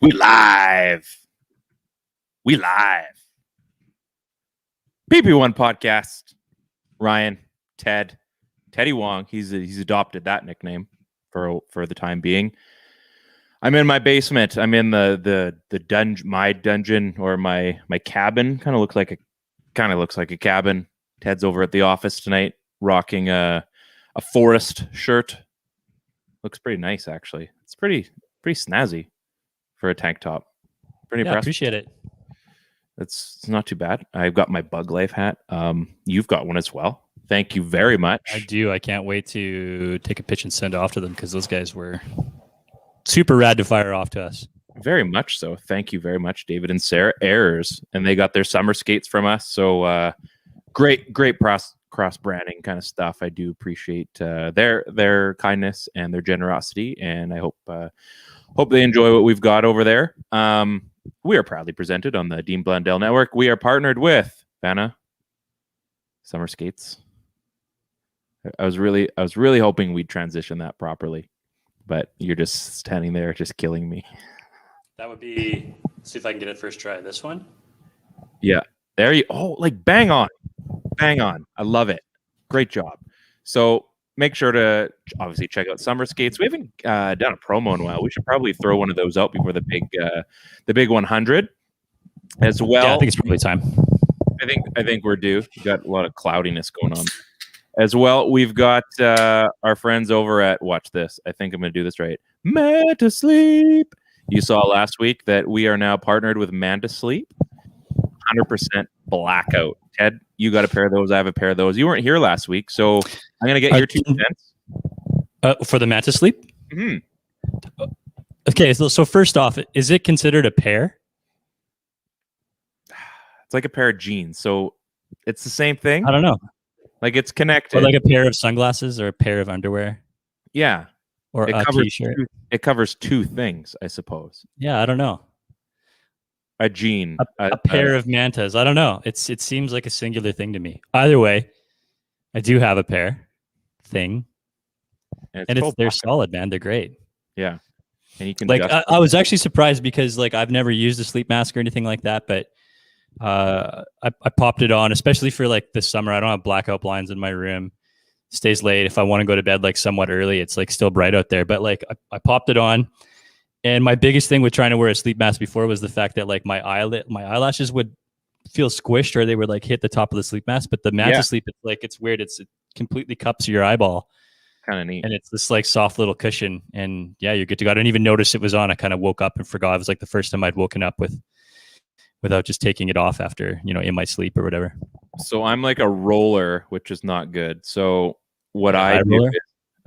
We live. We live. PP1 podcast. Ryan, Teddy Wong. He's adopted that nickname for the time being. I'm in my basement. I'm in the dungeon, my dungeon or my cabin. Kind of looks like a cabin. Ted's over at the office tonight, rocking a forest shirt. Looks pretty nice, actually. It's pretty snazzy for a tank top. Pretty impressive. Appreciate it. It's not too bad. I've got my Bug Life hat. You've got one as well. Thank you very much. I do. I can't wait to take a pitch and send it off to them because those guys were super rad to fire off to us. Very much so. Thank you very much, David and Sarah Ayers. And they got their summer skates from us. So great cross branding kind of stuff. I do appreciate their kindness and their generosity, and I hope they enjoy what we've got over there. We are proudly presented on the Dean Blundell Network. We are partnered with Vanna Summer Skates. I was really hoping we'd transition that properly, but you're just standing there, just killing me. That would be. See if I can get it first try. This one. Yeah, there you. Oh, like bang on. I love it. Great job. So make sure to obviously check out Summer Skates. We haven't done a promo in a while. We should probably throw one of those out before the big 100 as well. Yeah, I think it's probably time. I think we're due. We've got a lot of cloudiness going on as well. We've got our friends over at, watch this. I think I'm going to do this right. Manta Sleep. You saw last week that we are now partnered with Manta Sleep. 100% blackout. Ted, you got a pair of those. I have a pair of those. You weren't here last week, so I'm going to get your 2 cents. For the Manta Sleep? Mm-hmm. Okay, so first off, is it considered a pair? It's like a pair of jeans, so it's the same thing. I don't know. Like it's connected. Or like a pair of sunglasses or a pair of underwear? Yeah. Or a t-shirt? It covers 2 things, I suppose. Yeah, I don't know. A jean. A pair of mantas. I don't know. It seems like a singular thing to me. Either way, I do have a pair thing. And they're solid, man. They're great. Yeah. And you can I was actually surprised because I've never used a sleep mask or anything like that, but I popped it on, especially for this summer. I don't have blackout blinds in my room. Stays late. If I want to go to bed somewhat early, it's still bright out there. But I popped it on. And my biggest thing with trying to wear a sleep mask before was the fact that my eyelashes would feel squished or they would hit the top of the sleep mask. But the Manta Sleep, it's weird. It completely cups your eyeball. Kind of neat. And it's this soft little cushion. And yeah, you're good to go. I didn't even notice it was on. I kind of woke up and forgot. It was the first time I'd woken up without just taking it off after, in my sleep or whatever. So I'm like a roller, which is not good. So what I do is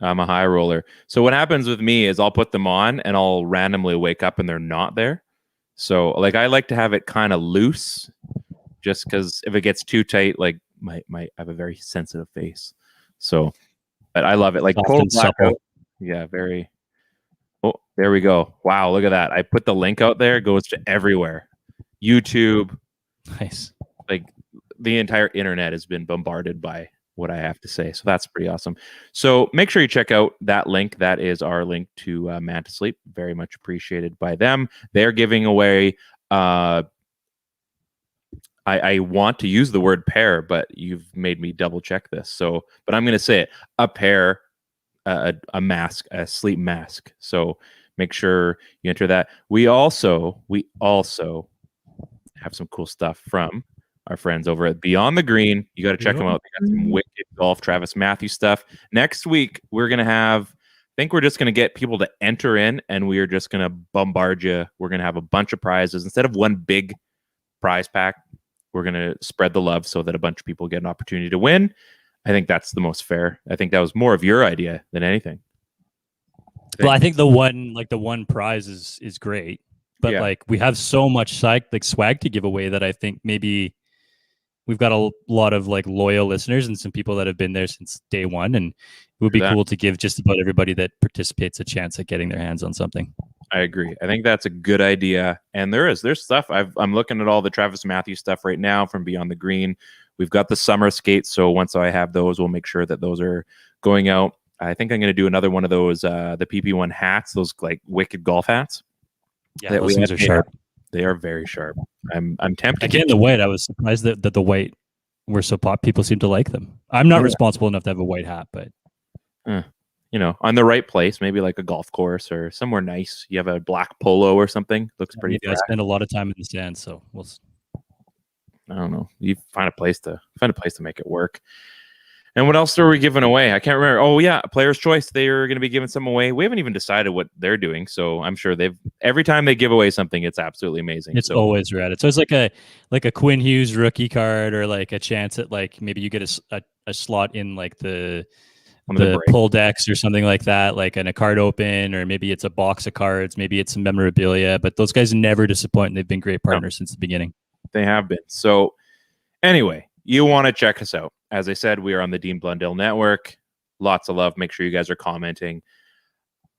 I'm a high roller. So what happens with me is I'll put them on and I'll randomly wake up and they're not there. So I like to have it kind of loose just because if it gets too tight, I have a very sensitive face. So, but I love it. Total blackout. Yeah, very. Oh, there we go. Wow, look at that. I put the link out there. It goes to everywhere. YouTube. Nice. The entire internet has been bombarded by what I have to say. So that's pretty awesome. So make sure you check out that link. That is our link to Manta Sleep. Very much appreciated by them. They're giving away, I want to use the word pair, but you've made me double check this. So, but I'm going to say it, a pair, a mask, a sleep mask. So make sure you enter that. We also have some cool stuff from our friends over at Beyond the Green. You got to check them out. They got some wicked golf Travis Matthews stuff. Next week, we're going to have, I think we're just going to get people to enter in and we are just going to bombard you. We're going to have a bunch of prizes. Instead of one big prize pack, we're going to spread the love so that a bunch of people get an opportunity to win. I think that's the most fair. I think that was more of your idea than anything. Well, I think the one prize is great, but we have so much swag to give away that I think maybe we've got a lot of loyal listeners and some people that have been there since day one, and it would be cool to give just about everybody that participates a chance at getting their hands on something. I agree. I think that's a good idea. And there's stuff. I'm looking at all the Travis Matthews stuff right now from Beyond the Green. We've got the summer skates. So once I have those, we'll make sure that those are going out. I think I'm going to do another one of those, the PP1 hats, those wicked golf hats. Yeah, those things are sharp. They are very sharp. I'm tempted. Again, the white. I was surprised that the white were so pop. People seem to like them. I'm not responsible enough to have a white hat, but on the right place, maybe like a golf course or somewhere nice. You have a black polo or something. Looks pretty. I spend a lot of time in the stands, so I don't know. You find a place to make it work. And what else are we giving away? I can't remember. Oh yeah, Player's Choice. They are going to be giving some away. We haven't even decided what they're doing, so I'm sure every time they give away something, it's absolutely amazing. It's always rad. So it's like a Quinn Hughes rookie card, or like a chance at like maybe you get a slot in like the pull decks or something like that, like in a card open, or maybe it's a box of cards, maybe it's some memorabilia. But those guys never disappoint, and they've been great partners since the beginning. They have been. So anyway, you want to check us out. As I said, we are on the Dean Blundell Network. Lots of love. Make sure you guys are commenting.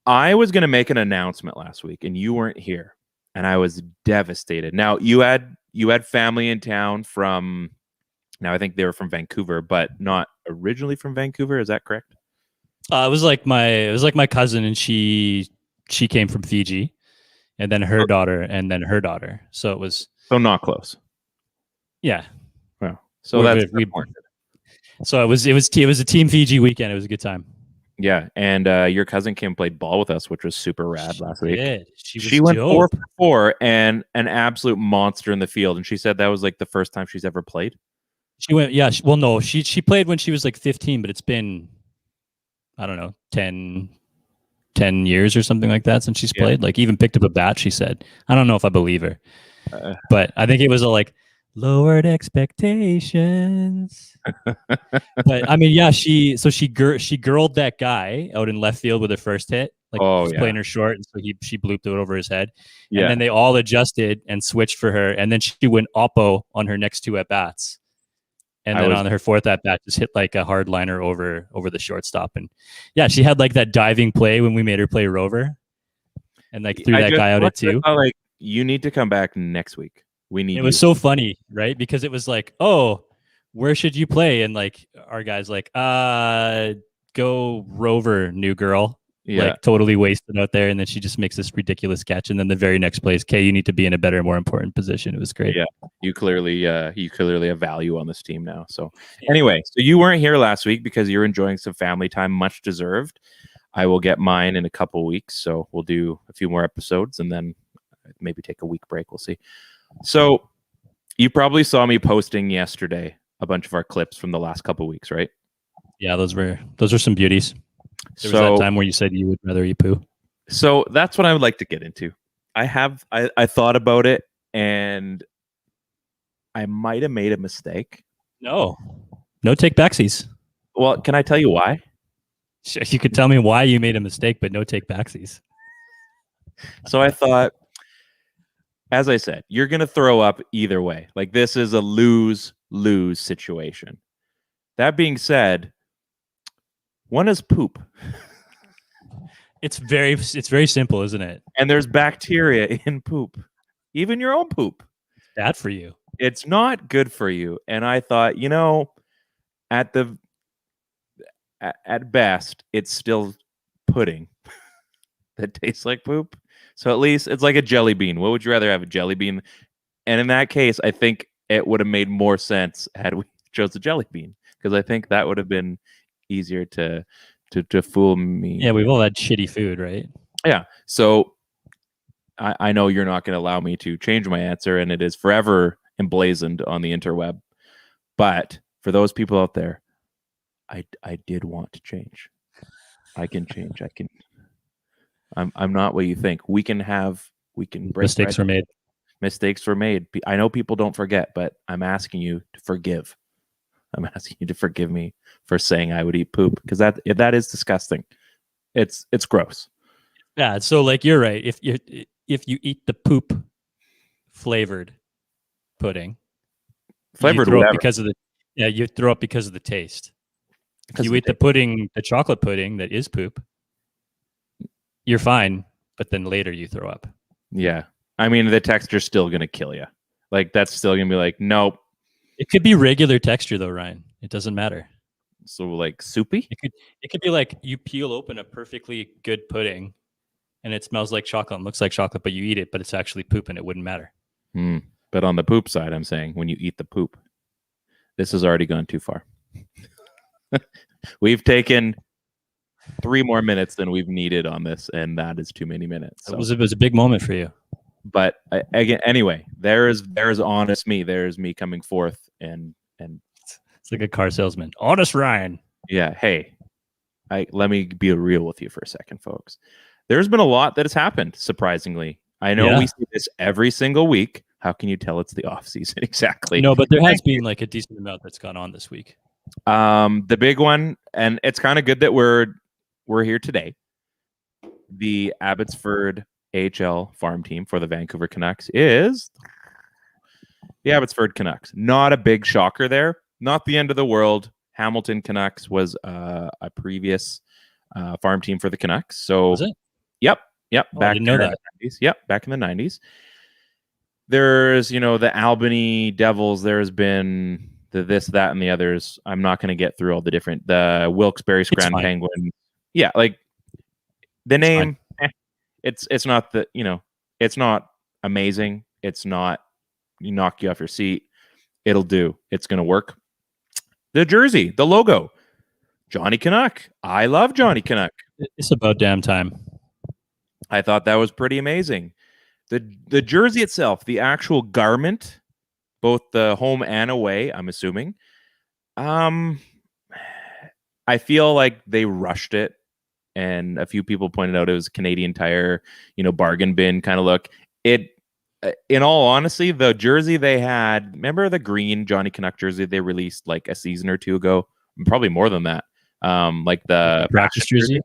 I was going to make an announcement last week, and you weren't here, and I was devastated. Now, you had family in town from. Now, I think they were from Vancouver, but not originally from Vancouver. Is that correct? It was like my cousin, and she came from Fiji, and then her daughter, and then her daughter. So it was not close. Yeah. Well, so that's important. So it was a Team Fiji weekend. It was a good time. Yeah, and your cousin came and played ball with us, which was super rad last week. She went 4 for 4 and an absolute monster in the field. And she said that was like the first time she's ever played. She went, yeah. Well, no, she played when she was like 15, but it's been, I don't know, 10 years or something like that since she's played. Like even picked up a bat, she said. I don't know if I believe her, but I think it was like lowered expectations. But I mean, yeah, she girled that guy out in left field with her first hit. Like playing her short, and so she blooped it over his head. Yeah. And then they all adjusted and switched for her, and then she went oppo on her next 2 at bats. And then on her 4th at bat, just hit like a hard liner over the shortstop. And yeah, she had like that diving play when we made her play rover, and like threw that guy out at 2. Like, you need to come back next week. It was so funny, right? Because it was like, oh, where should you play? And like our guy's like, go rover, new girl. Yeah. Like totally wasted out there. And then she just makes this ridiculous catch. And then the very next play is, Kay, you need to be in a better, more important position. It was great. Yeah. You clearly have value on this team now. So anyway, so you weren't here last week because you're enjoying some family time, much deserved. I will get mine in a couple weeks. So we'll do a few more episodes and then maybe take a week break. We'll see. So you probably saw me posting yesterday a bunch of our clips from the last couple of weeks, right? Yeah, those are some beauties. There was that time where you said you would rather eat poo. So that's what I would like to get into. I thought about it, and I might have made a mistake. No take backsies. Well, can I tell you why? You could tell me why you made a mistake, but no take backsies. So I thought, as I said, you're going to throw up either way. Like, this is a lose-lose situation. That being said, one is poop. It's very simple, isn't it? And there's bacteria in poop. Even your own poop. It's bad for you. It's not good for you. And I thought, at best, it's still pudding that tastes like poop. So at least it's like a jelly bean. What would you rather have, a jelly bean? And in that case, I think it would have made more sense had we chose a jelly bean, because I think that would have been easier to fool me. Yeah, we've all had shitty food, right? Yeah. So I know you're not going to allow me to change my answer, and it is forever emblazoned on the interweb. But for those people out there, I did want to change. I can change. I'm not what you think. We can break mistakes were made. Mistakes were made. I know people don't forget, but I'm asking you to forgive. I'm asking you to forgive me for saying I would eat poop, because that is disgusting. It's gross. Yeah. So like, you're right. If you eat the poop flavored pudding, flavored you throw whatever. Up because of the you throw up because of the taste. If you eat the pudding, the chocolate pudding that is poop, you're fine, but then later you throw up. Yeah. I mean, the texture's still going to kill you. Like, that's still going to be like, nope. It could be regular texture though, Ryan. It doesn't matter. So like soupy? It could be like you peel open a perfectly good pudding and it smells like chocolate and looks like chocolate, but you eat it, but it's actually poop and it wouldn't matter. But on the poop side, I'm saying when you eat the poop, this has already gone too far. We've taken 3 more minutes than we've needed on this, and that is too many minutes. So. It was a big moment for you. But again, anyway, there's honest me. There's me coming forth and it's like a car salesman. Honest Ryan. Yeah. Hey, let me be real with you for a second, folks. There's been a lot that has happened, surprisingly. I know we see this every single week. How can you tell it's the off season? Exactly. No, but there has been like a decent amount that's gone on this week. The big one, and it's kind of good that we're here today. The Abbotsford AHL farm team for the Vancouver Canucks is the Abbotsford Canucks. Not a big shocker there. Not the end of the world. Hamilton Canucks was a previous farm team for the Canucks. So, was it? Yep. Oh, I didn't know that. 90s. Yep, back in the 90s. There's, the Albany Devils. There's been the this, that, and the others. I'm not going to get through all the different. The Wilkes-Barre Grand Penguin. Yeah, like the name. It's not the it's not amazing. It's not you knock you off your seat. It'll do. It's going to work. The jersey, the logo, Johnny Canuck. I love Johnny Canuck. It's about damn time. I thought that was pretty amazing. The jersey itself, the actual garment, both the home and away, I'm assuming. I feel like they rushed it, and a few people pointed out it was Canadian Tire, bargain bin kind of look. In all honesty, the jersey they had, remember the green Johnny Canuck jersey they released like a season or two ago? Probably more than that. Like the practice jersey.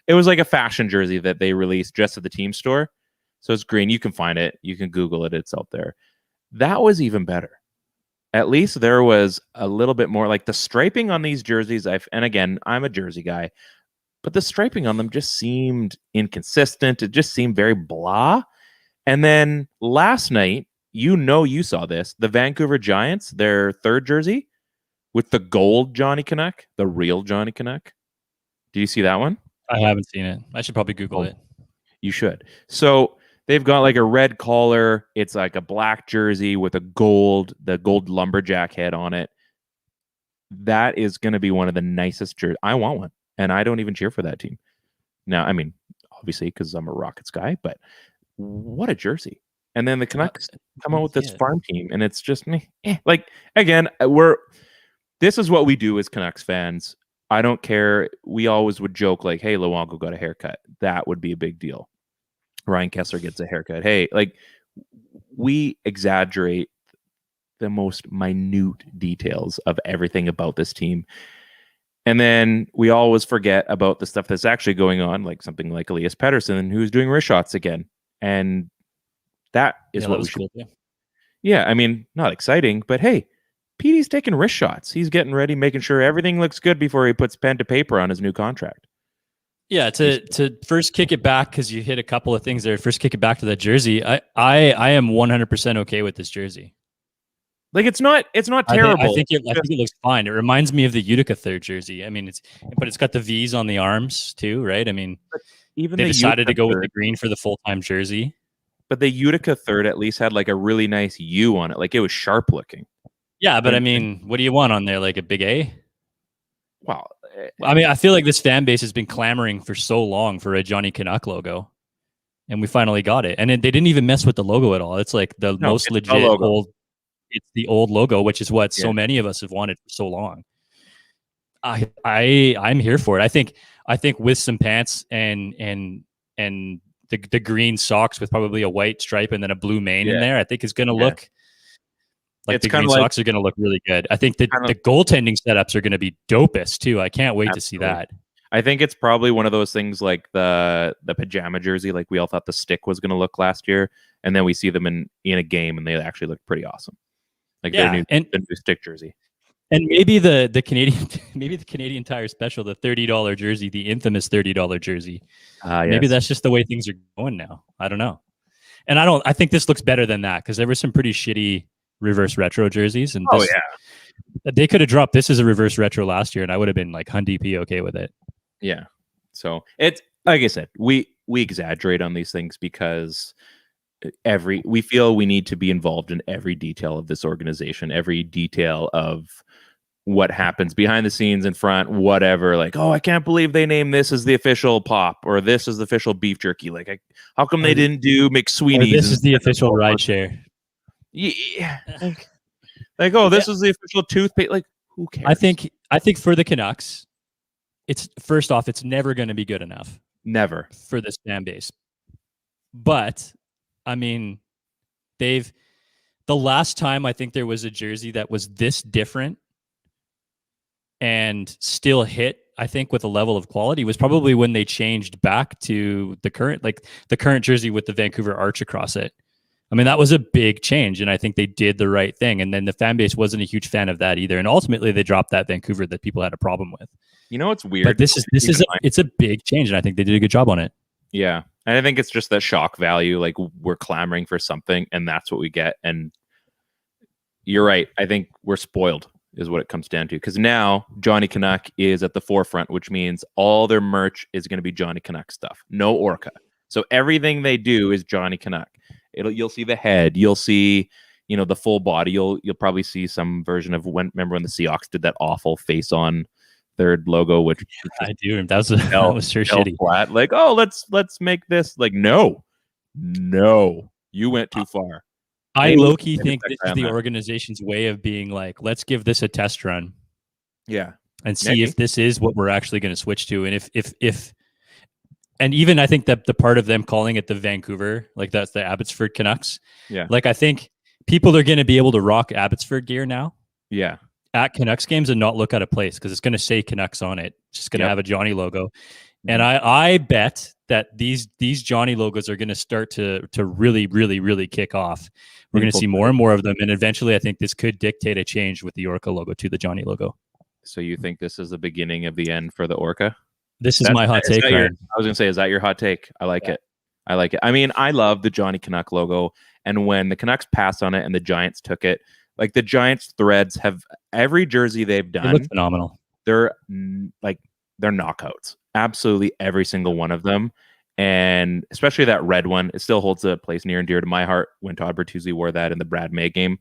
It was like a fashion jersey that they released just at the team store. So it's green. You can find it. You can Google it. It's out there. That was even better. At least there was a little bit more like the striping on these jerseys. And again, I'm a jersey guy, but the striping on them just seemed inconsistent. It just seemed very blah. And then last night, you saw this, the Vancouver Giants, their third jersey with the gold Johnny Canuck, the real Johnny Canuck. Do you see that one? I haven't seen it. I should probably Google it. You should. So they've got like a red collar. It's like a black jersey with the gold lumberjack head on it. That is going to be one of the nicest jerseys. I want one. And I don't even cheer for that team. Now, I mean, obviously, because I'm a Rockets guy, but what a jersey. And then the Canucks come out with this farm team, and it's just like, again, this is what we do as Canucks fans. I don't care. We always would joke like, hey, Luongo got a haircut. That would be a big deal. Ryan Kessler gets a haircut. Hey, like, we exaggerate the most minute details of everything about this team. And then we always forget about the stuff that's actually going on, like something like Elias Pettersson, who's doing wrist shots again. And that is what we should. Cool, yeah, I mean, not exciting, but hey, Petey's taking wrist shots. He's getting ready, making sure everything looks good before he puts pen to paper on his new contract. Yeah, to first kick it back, because you hit a couple of things there. First kick it back to that jersey. I am 100% okay with this jersey. Like it's not terrible. I think it looks fine. It reminds me of the Utica third jersey. I mean, it's got the V's on the arms too, right? I mean, even they decided to go with the green for the full-time jersey. But the Utica third at least had like a really nice U on it. Like it was sharp looking. Yeah, but I mean, what do you want on there? Like a big A? Wow. I mean, I feel like this fan base has been clamoring for so long for a Johnny Canuck logo, and we finally got it. And they didn't even mess with the logo at all. It's like the most legit old. It's the old logo, which is what so many of us have wanted for so long. I'm here for it. I think with some pants and the green socks with probably a white stripe and then a blue mane in there, I think is going to look like the green socks are going to look really good. I think the goaltending setups are going to be dopest too. I can't wait to see that. I think it's probably one of those things like the pajama jersey, like we all thought the stick was going to look last year, and then we see them in a game and they actually look pretty awesome. Like their new stick jersey. And maybe the Canadian Tire special, the $30 jersey, the infamous $30 jersey. Maybe that's just the way things are going now. I don't know. And I think this looks better than that, because there were some pretty shitty reverse retro jerseys. And they could have dropped this as a reverse retro last year, and I would have been like Hyundai P okay with it. Yeah. So it's like I said, we we exaggerate on these things because we feel we need to be involved in every detail of this organization, every detail of what happens behind the scenes, in front, whatever. Like, oh, I can't believe they named this as the official pop, or this is the official beef jerky. Like, how come they didn't do McSweeney's? Or this is the official rideshare. Yeah, like, oh, this is the official toothpaste. Like, who cares? I think for the Canucks, it's first off, it's never going to be good enough. Never for this fan base. But I mean, the last time I think there was a jersey that was this different and still hit, I think, with a level of quality was probably when they changed back to the current jersey with the Vancouver arch across it. I mean, that was a big change, and I think they did the right thing. And then the fan base wasn't a huge fan of that either. And ultimately, they dropped that Vancouver that people had a problem with. You know what's weird? But it's a big change, and I think they did a good job on it. Yeah, and I think it's just that shock value. Like, we're clamoring for something, and that's what we get. And you're right. I think we're spoiled, is what it comes down to. Because now Johnny Canuck is at the forefront, which means all their merch is going to be Johnny Canuck stuff. No Orca. So everything they do is Johnny Canuck. You'll see the head. You'll see, the full body. You'll probably see some version of remember when the Seahawks did that awful face on third logo, which I do. That was sure shitty. Flat. Like, oh, let's make this. Like, no, you went too far. I low-key think this is the organization's way of being like, let's give this a test run. Yeah. And see if this is what we're actually going to switch to. And if and even I think that the part of them calling it the Vancouver, like that's the Abbotsford Canucks. Yeah. Like, I think people are going to be able to rock Abbotsford gear now. Yeah. At Canucks games and not look out of place because it's going to say Canucks on it. It's just going to have a Johnny logo. And I bet that these Johnny logos are going to start to really, really, really kick off. We're going to see more and more of them. And eventually I think this could dictate a change with the Orca logo to the Johnny logo. So you think this is the beginning of the end for the Orca? This is my hot take. I was going to say, is that your hot take? I like it. I like it. I mean, I love the Johnny Canuck logo. And when the Canucks passed on it and the Giants took it, like the Giants threads have every jersey they've done. They look phenomenal. They're knockouts. Absolutely every single one of them. And especially that red one, it still holds a place near and dear to my heart when Todd Bertuzzi wore that in the Brad May game.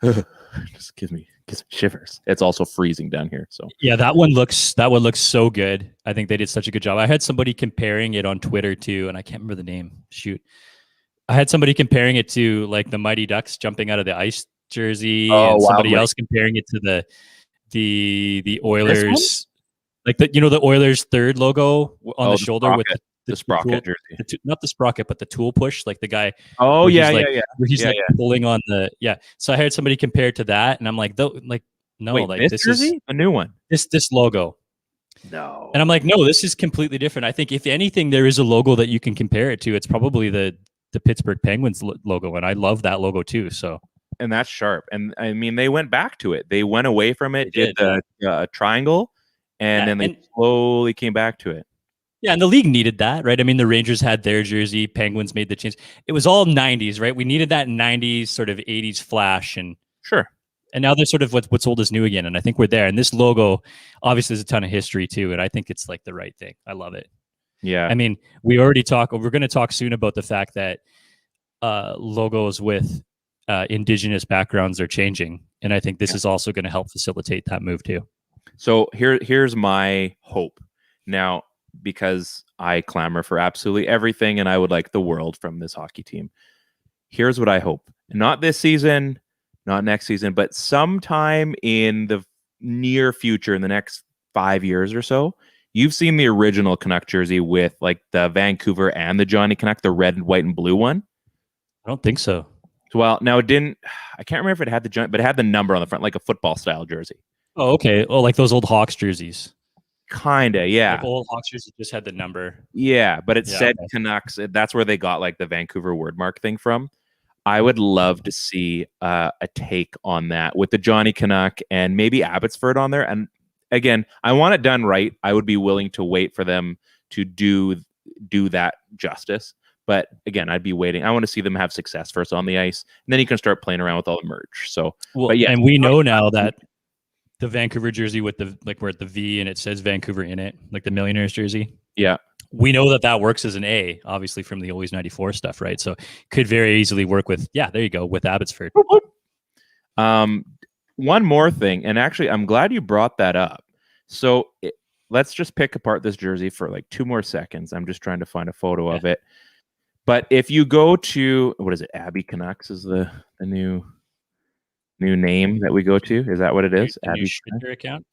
Just gives me shivers. It's also freezing down here. So yeah, that one looks so good. I think they did such a good job. I had somebody comparing it on Twitter too, and I can't remember the name. Shoot. I had somebody comparing it to like the Mighty Ducks jumping out of the ice jersey, and somebody else comparing it to the Oilers, like the Oilers third logo on the shoulder with the sprocket jersey, not the sprocket, but the tool push, like the guy. Oh yeah, where he's pulling on the So I heard somebody compare it to that, and I'm like, no, wait, like this jersey? Is a new one. This logo. No, and I'm like, no, this is completely different. I think if anything, there is a logo that you can compare it to. It's probably the Pittsburgh Penguins logo, and I love that logo too. So. And that's sharp. And I mean, they went back to it. They went away from it, did the triangle, and then they slowly came back to it. Yeah, and the league needed that, right? I mean, the Rangers had their jersey, Penguins made the change. It was all 90s, right? We needed that 90s sort of 80s flash, and sure. And now they're sort of what's old is new again, and I think we're there. And this logo, obviously, has a ton of history too, and I think it's like the right thing. I love it. Yeah. I mean, we're going to talk soon about the fact that logos with indigenous backgrounds are changing, and I think this is also going to help facilitate that move too. So here's my hope now, because I clamor for absolutely everything and I would like the world from this hockey team. Here's what I hope. Not this season, not next season, but sometime in the near future, in the next 5 years or so. You've seen the original Canuck jersey with like the Vancouver and the Johnny Canuck, the red, white, and blue one. I don't think so. Well, now it didn't. I can't remember if it had the joint, but it had the number on the front, like a football style jersey. Oh, okay. Oh, like those old Hawks jerseys. Kinda, yeah. Like old Hawks jerseys just had the number. Yeah, but it said Canucks. That's where they got like the Vancouver wordmark thing from. I would love to see a take on that with the Johnny Canuck and maybe Abbotsford on there. And again, I want it done right. I would be willing to wait for them to do that justice. But again, I'd be waiting. I want to see them have success first on the ice, and then you can start playing around with all the merch. So, well, but yeah, and we know now that the Vancouver jersey with the where the V and it says Vancouver in it, like the Millionaires jersey. Yeah, we know that works as an A, obviously from the Always 94 stuff, right? So could very easily work with, there you go, with Abbotsford. One more thing, and actually, I'm glad you brought that up. So let's just pick apart this jersey for like 2 more seconds. I'm just trying to find a photo of it. But if you go to, what is it? Abby Canucks is the new name that we go to. Is that what it is? Abby Twitter account.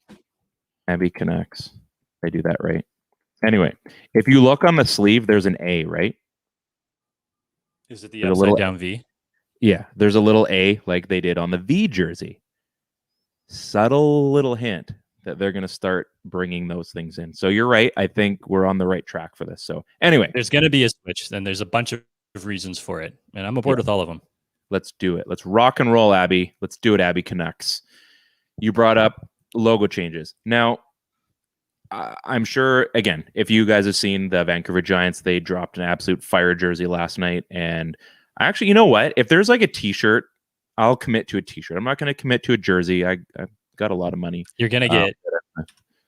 Abby Canucks. I do that right. Anyway, if you look on the sleeve, there's an A, right? Is it the upside down V? Yeah, there's a little A like they did on the V jersey. Subtle little hint that they're going to start bringing those things in. So you're right. I think we're on the right track for this. So anyway, there's going to be a switch, and there's a bunch of reasons for it, and I'm aboard with all of them. Let's do it. Let's rock and roll, Abby. Let's do it, Abby Canucks. You brought up logo changes. Now, I'm sure, again, if you guys have seen the Vancouver Giants, they dropped an absolute fire jersey last night. And actually, you know what? If there's like a t-shirt, I'll commit to a t-shirt. I'm not going to commit to a jersey. I've got a lot of money. You're going to get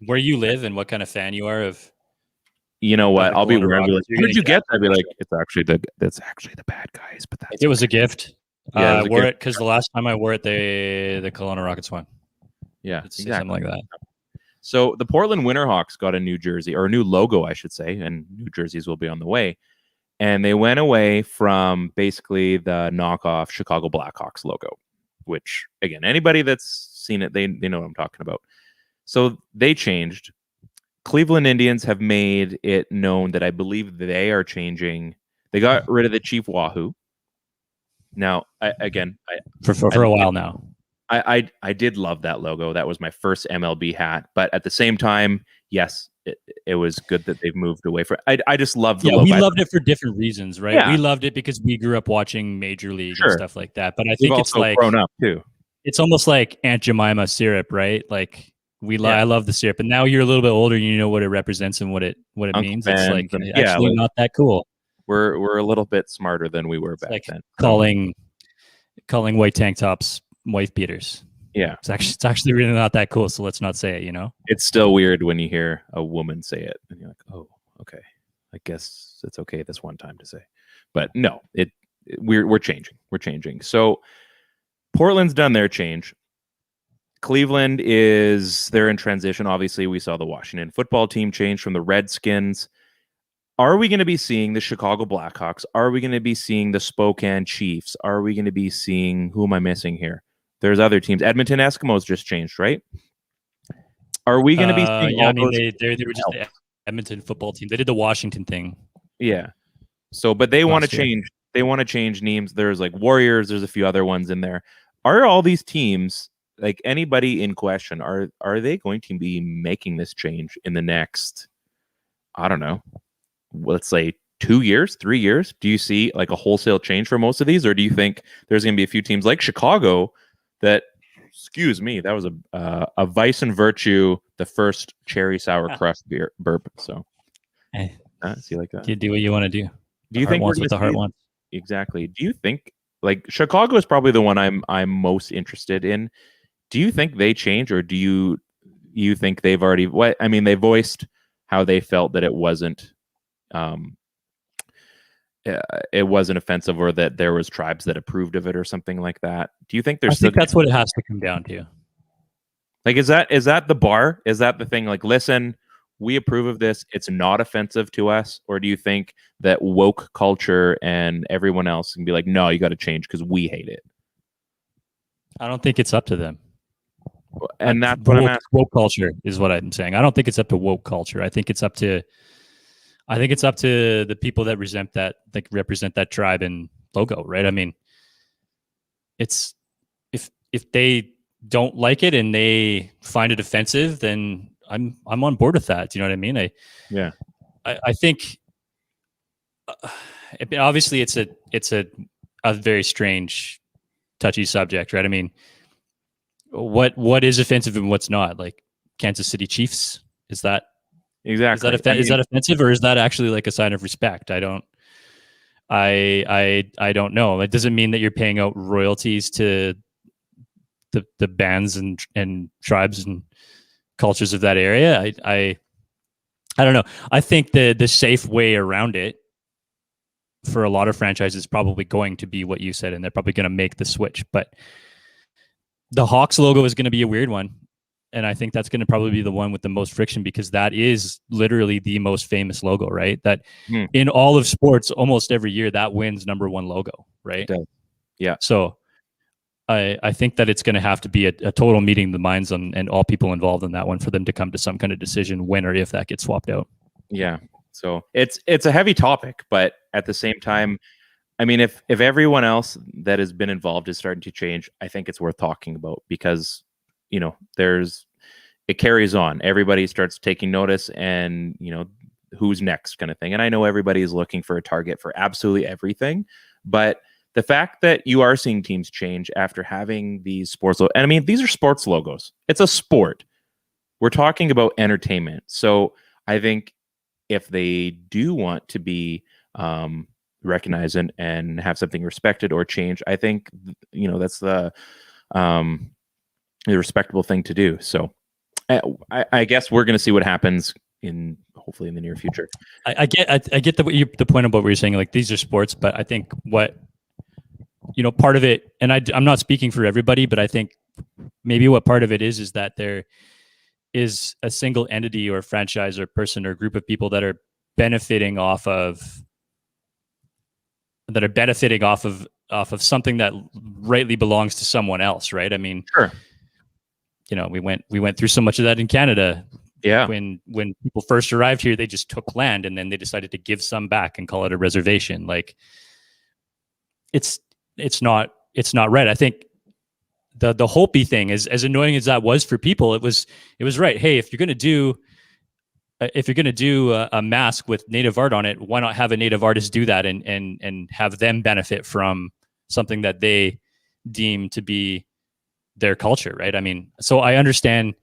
where you live and what kind of fan you are of. You know what? I'll be wearing. Like, what did you get? I'd be like, that's actually the bad guys. But that's it was a gift. Yeah, I wore it because the last time I wore it, the Kelowna Rockets won. Yeah, exactly. Something like that. So the Portland Winterhawks got a new jersey, or a new logo, I should say, and new jerseys will be on the way. And they went away from basically the knockoff Chicago Blackhawks logo, which, again, anybody that's seen it, they know what I'm talking about. So they changed. Cleveland Indians have made it known that I believe they are changing. They got rid of the Chief Wahoo. Now, for a while now. I did love that logo. That was my first MLB hat. But at the same time, yes, it was good that they've moved away from it. I just loved the logo. We loved it for different reasons, right? Yeah. We loved it because we grew up watching Major League and stuff like that. But I think We've it's like grown up too. It's almost like Aunt Jemima syrup, right? Like I love the syrup. And now you're a little bit older and you know what it represents and what it means. It's like actually not that cool. We're a little bit smarter than we were back then. Calling white tank tops wife beaters. Yeah, it's actually really not that cool. So let's not say it. You know, it's still weird when you hear a woman say it, and you're like, oh, okay, I guess it's okay this one time to say. But no, we're changing. We're changing. So Portland's done their change. Cleveland they're in transition. Obviously, we saw the Washington football team change from the Redskins. Are we going to be seeing the Chicago Blackhawks? Are we going to be seeing the Spokane Chiefs? Are we going to be seeing, who am I missing here? There's other teams. Edmonton Eskimos just changed, right? Are we going to be seeing they were just the Edmonton football team. They did the Washington thing. Yeah. So, but they want to change. They want to change names. There's like Warriors. There's a few other ones in there. Are all these teams, like anybody in question, are they going to be making this change in the next, I don't know, let's say 2 years, 3 years? Do you see like a wholesale change for most of these? Or do you think there's going to be a few teams like Chicago that, excuse me, that was a Vice and Virtue, the first cherry sour crust beer burp. So see like that. You do what you want to do. Do you think wants what the heart wants? Exactly. Do you think like Chicago is probably the one I'm most interested in? Do you think they change, or do you think they've already they voiced how they felt that it wasn't offensive, or that there was tribes that approved of it or something like that? Do you think there's? I think that's what it has to come down to. Like, is that the bar? Is that the thing? Like, listen, we approve of this. It's not offensive to us. Or do you think that woke culture and everyone else can be like, no, you got to change because we hate it? I don't think it's up to them. And that's what I'm asking. Woke culture is what I'm saying. I don't think it's up to woke culture. I think it's up to the people that represent that tribe and logo, right? I mean, it's if they don't like it and they find it offensive, then I'm on board with that. Do you know what I mean? I think obviously it's a very strange, touchy subject, right? I mean, what is offensive and what's not? Like Kansas City Chiefs, is that exactly is that offensive, or is that actually like a sign of respect? I don't know. It doesn't mean that you're paying out royalties to the bands and tribes and cultures of that area. I I don't know. I think the safe way around it for a lot of franchises is probably going to be what you said, and they're probably going to make the switch. But the Hawks logo is going to be a weird one. And I think that's going to probably be the one with the most friction, because that is literally the most famous logo, right? That in all of sports, almost every year, that wins #1 logo, right? Yeah. So I think that it's going to have to be a total meeting of the minds and all people involved in that one for them to come to some kind of decision when or if that gets swapped out. Yeah. So it's a heavy topic, but at the same time, I mean, if everyone else that has been involved is starting to change, I think it's worth talking about, because it carries on. Everybody starts taking notice, and who's next kind of thing. And I know everybody is looking for a target for absolutely everything, but the fact that you are seeing teams change after having these sports, and I mean, these are sports logos. It's a sport. We're talking about entertainment. So I think if they do want to be recognized and have something respected or changed, I think that's the respectable thing to do. So I guess we're going to see what happens hopefully in the near future. I get the point about what you're saying, like these are sports, but I think what part of it, and I'm not speaking for everybody, but I think maybe what part of it is that there is a single entity or franchise or person or group of people that are benefiting off of something that rightly belongs to someone else, right? I mean, sure. We went through so much of that in Canada. Yeah. When people first arrived here, they just took land and then they decided to give some back and call it a reservation. Like it's not right. I think the Holtby thing, is as annoying as that was for people, it was right. Hey, if you're going to do a mask with native art on it, why not have a native artist do that and have them benefit from something that they deem to be their culture, right? I mean, so I understand,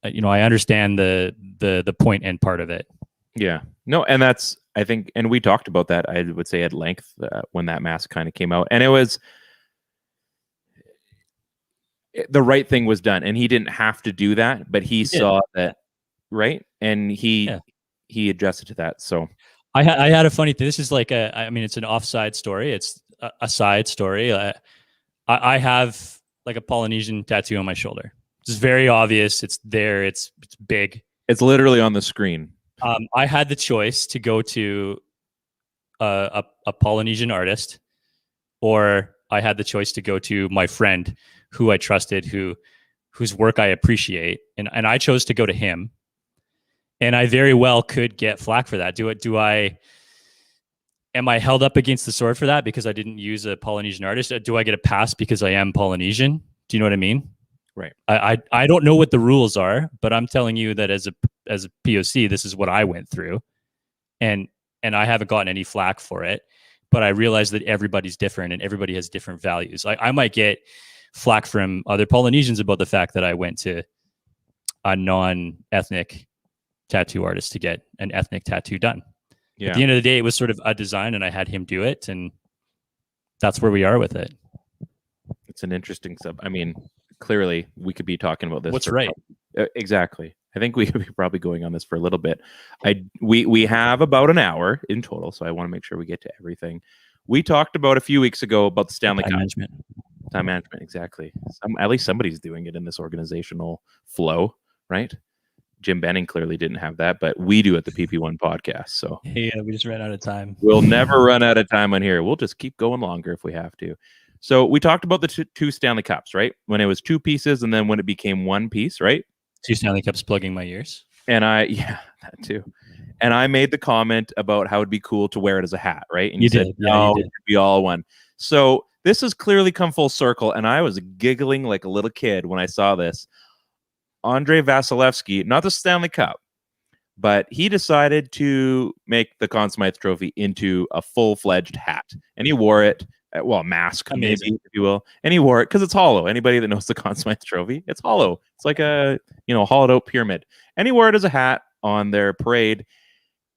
I understand the point and part of it. Yeah, no, and that's, I think, and we talked about that, I would say, at length when that mask kind of came out, and the right thing was done, and he didn't have to do that, but he saw that, right, and he adjusted to that. So I had a funny thing. This is like it's an offside story. It's a side story. I have like a Polynesian tattoo on my shoulder. It's very obvious. It's there. It's big. It's literally on the screen. I had the choice to go to a Polynesian artist, or I had the choice to go to my friend who I trusted, whose work I appreciate, and I chose to go to him. And I very well could get flack for that. Am I held up against the sword for that because I didn't use a Polynesian artist? Do I get a pass because I am Polynesian? Do you know what I mean? Right. I don't know what the rules are, but I'm telling you that as a POC, this is what I went through, and I haven't gotten any flack for it. But I realize that everybody's different and everybody has different values. I might get flack from other Polynesians about the fact that I went to a non-ethnic tattoo artist to get an ethnic tattoo done. Yeah. At the end of the day, it was sort of a design, and I had him do it, and that's where we are with it. It's an interesting I mean, clearly we could be talking about this. What's right? Exactly. I think we could be probably going on this for a little bit. We have about an hour in total, so I want to make sure we get to everything. We talked about a few weeks ago about the Stanley Cup. Time management, exactly. At least somebody's doing it in this organizational flow, right? Jim Benning clearly didn't have that, but we do at the PP1 podcast. So yeah, we just ran out of time. We'll never run out of time on here. We'll just keep going longer if we have to. So we talked about the two Stanley Cups, right? When it was two pieces, and then when it became one piece, right? Two Stanley Cups plugging my ears. And that too. And I made the comment about how it'd be cool to wear it as a hat, right? And you said, no, it'd be all one. So this has clearly come full circle, and I was giggling like a little kid when I saw this. Andrei Vasilevsky, not the Stanley Cup, but he decided to make the Conn Smythe Trophy into a full-fledged hat. And he wore it, mask, maybe, if you will. And he wore it because it's hollow. Anybody that knows the Conn Smythe Trophy, it's hollow. It's like a, hollowed-out pyramid. And he wore it as a hat on their parade.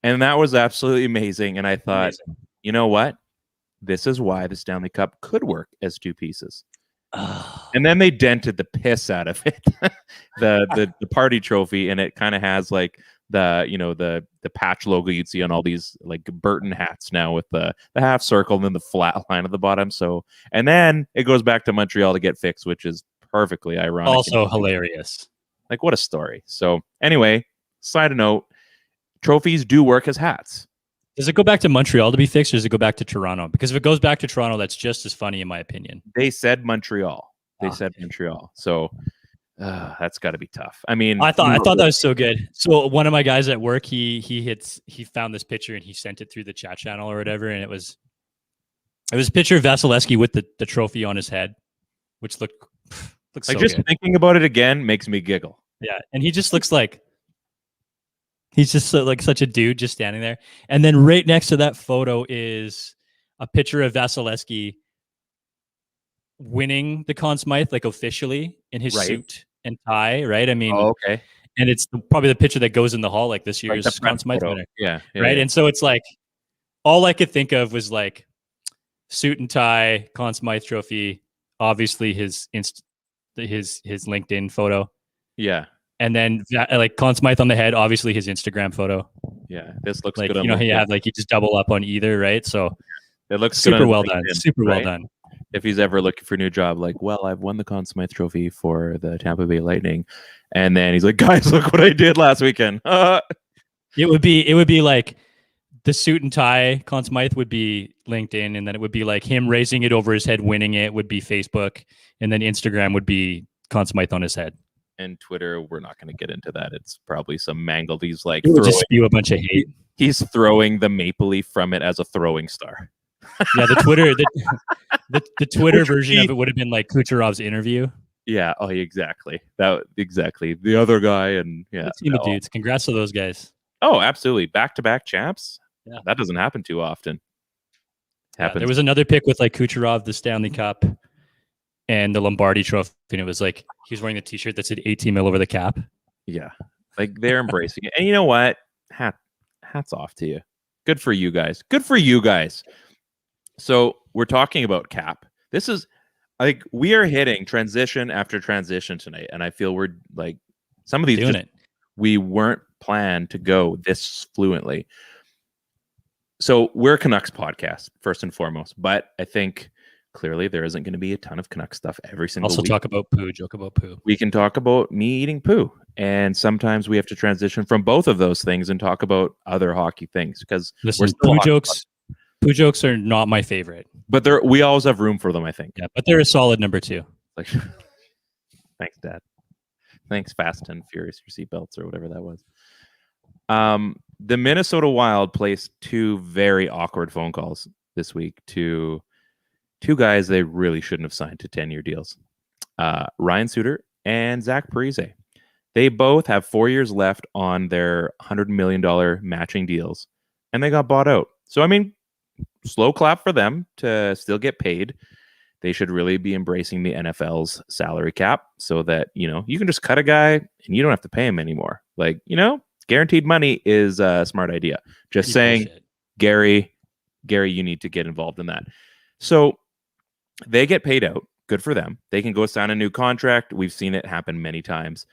And that was absolutely amazing. And I thought, you know what? This is why the Stanley Cup could work as two pieces. And then they dented the piss out of it, the party trophy, and it kind of has like the patch logo you'd see on all these like Burton hats now with the half circle and then the flat line at the bottom. So, and then it goes back to Montreal to get fixed, which is perfectly ironic. Also hilarious. Like, what a story. So anyway, side note, trophies do work as hats. Does it go back to Montreal to be fixed, or does it go back to Toronto? Because if it goes back to Toronto, that's just as funny, in my opinion. They said Montreal. Montreal. So that's got to be tough. I mean, I thought that was so good. So one of my guys at work, he found this picture and he sent it through the chat channel or whatever, and it was a picture of Vasilevsky with the trophy on his head, which looks like so just good. Thinking about it again makes me giggle. Yeah, and he just looks like he's just like such a dude just standing there. And then right next to that photo is a picture of Vasilevsky winning the Conn Smythe, like officially in his suit and tie, right? I mean, okay. And it's probably the picture that goes in the hall, like this year's like Conn Smythe winner. Yeah, right. Yeah. And so it's like all I could think of was like suit and tie, Conn Smythe trophy, obviously his LinkedIn photo. Yeah. And then like Conn Smythe on the head, obviously his Instagram photo. Yeah, this looks like, good. You know, you just double up on either, right? So it looks super well done. Super well done. If he's ever looking for a new job, like, well, I've won the Conn Smythe Trophy for the Tampa Bay Lightning, and then he's like, guys, look what I did last weekend. It would be like the suit and tie Conn Smythe would be LinkedIn, and then it would be like him raising it over his head, winning it would be Facebook, and then Instagram would be Conn Smythe on his head. And Twitter, we're not going to get into that. It's probably some mangled. He's like, just spew a bunch of hate. He's throwing the maple leaf from it as a throwing star. Yeah, the Twitter, the Twitter version of it would have been like Kucherov's interview. Yeah. Oh, exactly. Exactly. The other guy, and yeah, team of dudes. Congrats to those guys. Oh, absolutely. Back-to-back champs. Yeah, that doesn't happen too often. Yeah, there was another pick with like Kucherov, the Stanley Cup, and the Lombardi Trophy, and it was like he was wearing a T-shirt that said 18 mil over the cap. Yeah, like they're embracing it, and you know what? Hats off to you. Good for you guys. Good for you guys. So we're talking about cap. This is like we are hitting transition after transition tonight, and I feel we're like some of these we weren't planned to go this fluently. So we're a Canucks podcast first and foremost, but I think clearly there isn't going to be a ton of Canucks stuff every single week. Talk about poo, joke about poo. We can talk about me eating poo, and sometimes we have to transition from both of those things and talk about other hockey things because poo jokes. Poo jokes are not my favorite, but we always have room for them, I think. Yeah, but they're a solid number 2. Like, thanks, Dad. Thanks, Fast and Furious, your seatbelts or whatever that was. The Minnesota Wild placed 2 very awkward phone calls this week to 2 guys they really shouldn't have signed to 10-year deals. Ryan Suter and Zach Parise. They both have 4 years left on their $100 million matching deals, and they got bought out. So, I mean, slow clap for them to still get paid. They should really be embracing the NFL's salary cap so that, you know, you can just cut a guy and you don't have to pay him anymore. Like, you know, guaranteed money is a smart idea. Just saying, Gary, you need to get involved in that. So they get paid out. Good for them. They can go sign a new contract. We've seen it happen many times.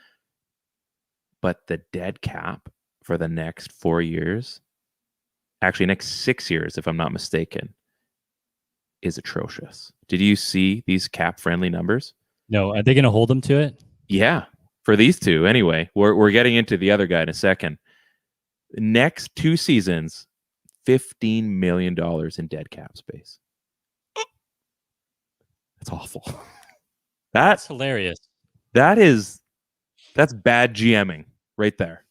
But the dead cap for the next 4 years, actually next 6 years, if I'm not mistaken, is atrocious. Did you see these cap-friendly numbers? No. Are they going to hold them to it? Yeah. For these 2, anyway. We're getting into the other guy in a second. Next 2 seasons, $15 million in dead cap space. That's awful. That's hilarious. That's bad GMing right there.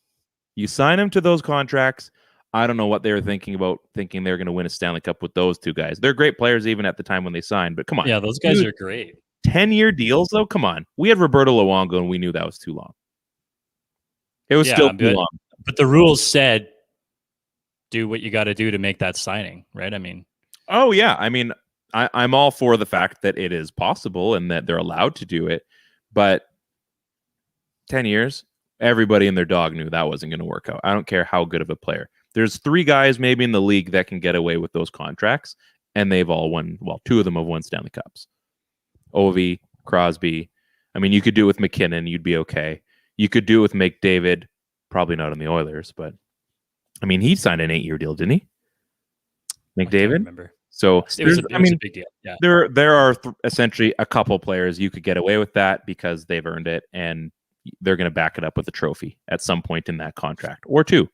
You sign them to those contracts. I don't know what they were thinking about, thinking they're going to win a Stanley Cup with those 2 guys. They're great players even at the time when they signed, but come on. Yeah, those guys are great. 10-year deals, though? Come on. We had Roberto Luongo, and we knew that was too long. It was still too long. But the rules said do what you got to do to make that signing, right? I mean. Oh, yeah. I mean, I'm all for the fact that it is possible and that they're allowed to do it, but 10 years, everybody and their dog knew that wasn't going to work out. I don't care how good of a player. There's 3 guys maybe in the league that can get away with those contracts, and they've all won. Well, 2 of them have won Stanley Cups. Ovi, Crosby. I mean, you could do it with McKinnon. You'd be okay. You could do it with McDavid. Probably not on the Oilers, but I mean, he signed an 8-year deal, didn't he? I can't McDavid. remember. So It was a big deal. Yeah. there are essentially a couple players you could get away with that because they've earned it, and they're going to back it up with a trophy at some point in that contract or two.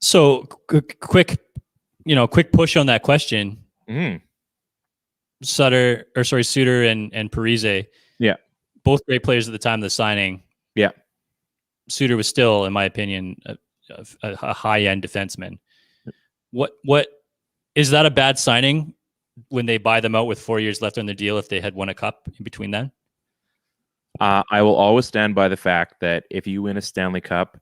So quick push on that question. Suter and Parise. Yeah. Both great players at the time of the signing. Yeah. Suter was still, in my opinion, a high-end defenseman. What is that a bad signing when they buy them out with 4 years left on their deal if they had won a cup in between then? I will always stand by the fact that if you win a Stanley Cup,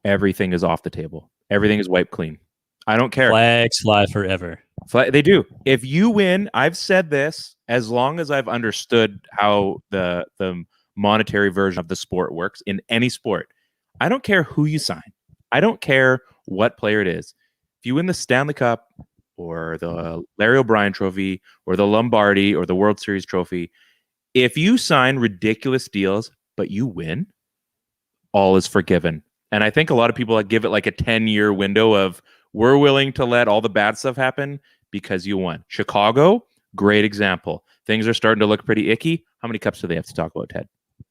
everything is off the table. Everything is wiped clean. I don't care. Flags fly forever. They do. If you win, I've said this as long as I've understood how the monetary version of the sport works in any sport. I don't care who you sign. I don't care what player it is. If you win the Stanley Cup or the Larry O'Brien trophy or the Lombardi or the World Series trophy, if you sign ridiculous deals, but you win, all is forgiven. And I think a lot of people give it like a 10-year window of we're willing to let all the bad stuff happen because you won. Chicago, great example. Things are starting to look pretty icky. How many cups do they have to talk about, Ted?